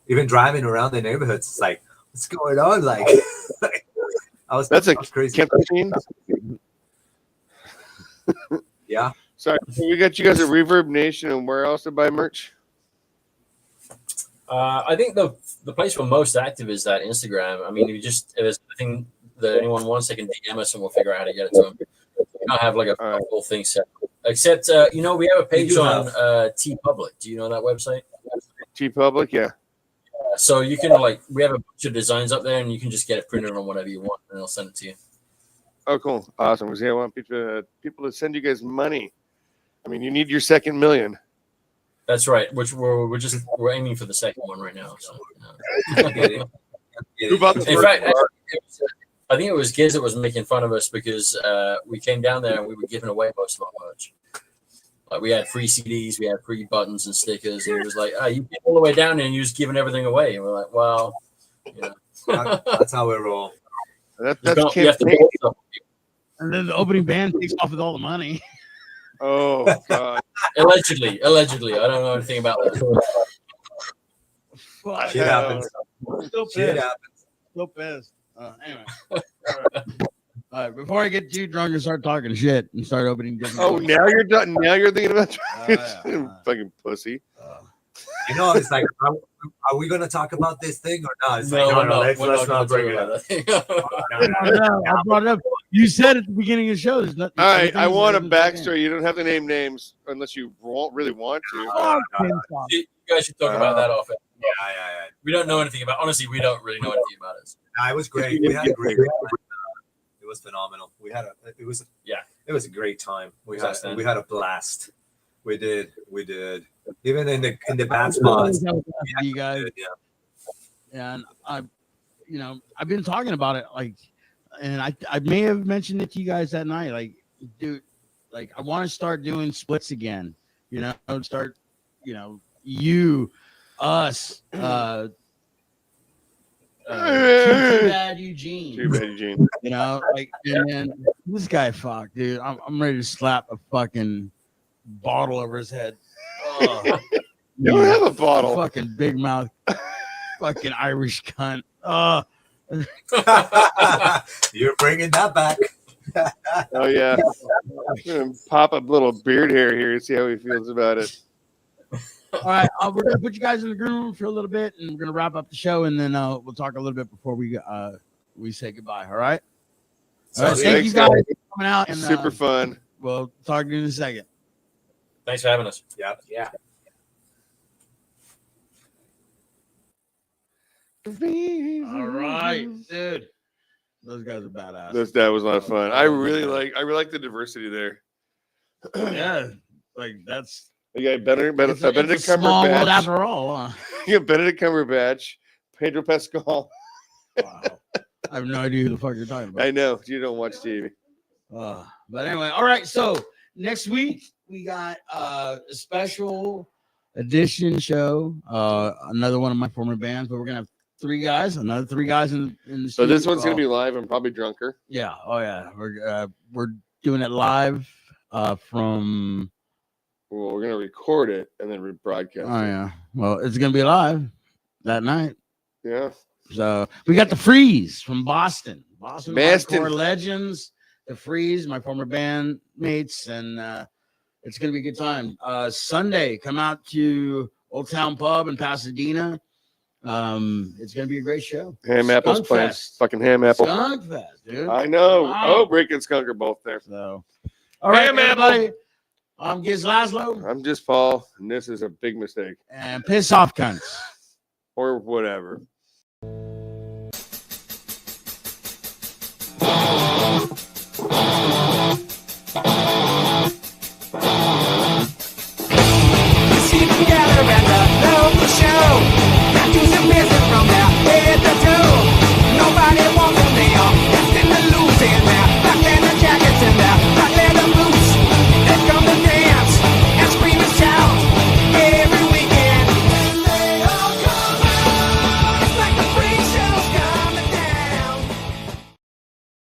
even driving around the neighborhoods, it's like, what's going on? Like, That's a I was crazy. camp machine. Yeah. Sorry, we got you guys at Reverb Nation, and where else to buy merch? I think the place we're most active is that Instagram. I mean, if there's anything that anyone wants, they can DM us and we'll figure out how to get it to them. We don't have like a full thing set. Except, we have a page on T Public. Do you know that website? T Public, yeah. So you can we have a bunch of designs up there and you can just get it printed on whatever you want and they'll send it to you. Oh, cool, awesome. Because I want people to send you guys money. I mean, you need your second million. That's right. Which we're aiming for the second one right now. So, Who bought the in first fact, bar? I think it was Gizz that was making fun of us because we came down there and we were giving away most of our merch. Like we had free CDs, we had free buttons and stickers, and it was like, you came all the way down there and you're just giving everything away. And we're like, well, That's how we roll. you That's have to campaign. build stuff. And then the opening band takes off with all the money. Oh God. Allegedly, I don't know anything about that. Fuck. Shit happens. Still Shit pissed. happens. Still pissed. Anyway. All right, before I get too drunk and start talking shit and start opening different. Oh, now you're done. Now you're thinking about yeah. fucking pussy. It's like, are we going to talk about this thing or not? It's No, like, no, let's we're not bring it gonna up. talk about that. No, I brought it up. You said at the beginning of the show. There's nothing. All right, I want a everything's backstory. You don't have to name names unless you really want to. Oh, You guys should talk about that often. Yeah. We don't know anything about. Honestly, we don't really know anything about it. It was great. We had a great. It was phenomenal. It was a great time. We had a blast. We did. Even in the bad spots. you guys. Yeah. And I've been talking about it. Like, and I may have mentioned it to you guys that night. Like, dude, like I want to start doing splits again. You know, start, you know, you, us, too bad Eugene. Too bad, Eugene. You know, like, and then this guy, fuck, dude, I'm ready to slap a fucking bottle over his head. Oh, You don't have a bottle. fucking big mouth, fucking Irish cunt. Oh, You're bringing that back. Oh yeah. I'm gonna pop a little beard hair here and see how he feels about it. all right, we're gonna put you guys in the green room for a little bit, and we're gonna wrap up the show, and then we'll talk a little bit before we say goodbye. All right. All right. So, Thank you thanks, guys for coming out, and Super fun. we'll talk to you in a second. Thanks for having us. Yeah. Yeah. All right, dude. Those guys are badass. That was a lot of fun. I really like the diversity there. Yeah, like that's You got Benedict it's a small world Cumberbatch. after all. Huh? You got Benedict Cumberbatch, Pedro Pascal. Wow. I have no idea who the fuck you're talking about. I know you don't watch TV. But anyway, all right. So next week we got a special edition show. Another one of my former bands, but we're gonna have another three guys in the So studio. this one's gonna be live and probably drunker. Yeah. Oh yeah. We're doing it live from. Well, we're gonna record it and then rebroadcast. Oh yeah. Well, it's gonna be live that night. Yeah. So we got the Freeze from Boston. Boston. Hardcore legends. The Freeze, my former band mates, and it's gonna be a good time. Sunday, come out to Old Town Pub in Pasadena. It's gonna be a great show. Ham apples Skunk playing. Fest. Fucking ham apple. Skunk Fest, dude. I know. Wow. Oh, Brick and Skunk are both there. So, all right, Ham apple. everybody. I'm Gizz Lazlo, I'm just Paul, and this is a big mistake. and piss off cunts. Or whatever.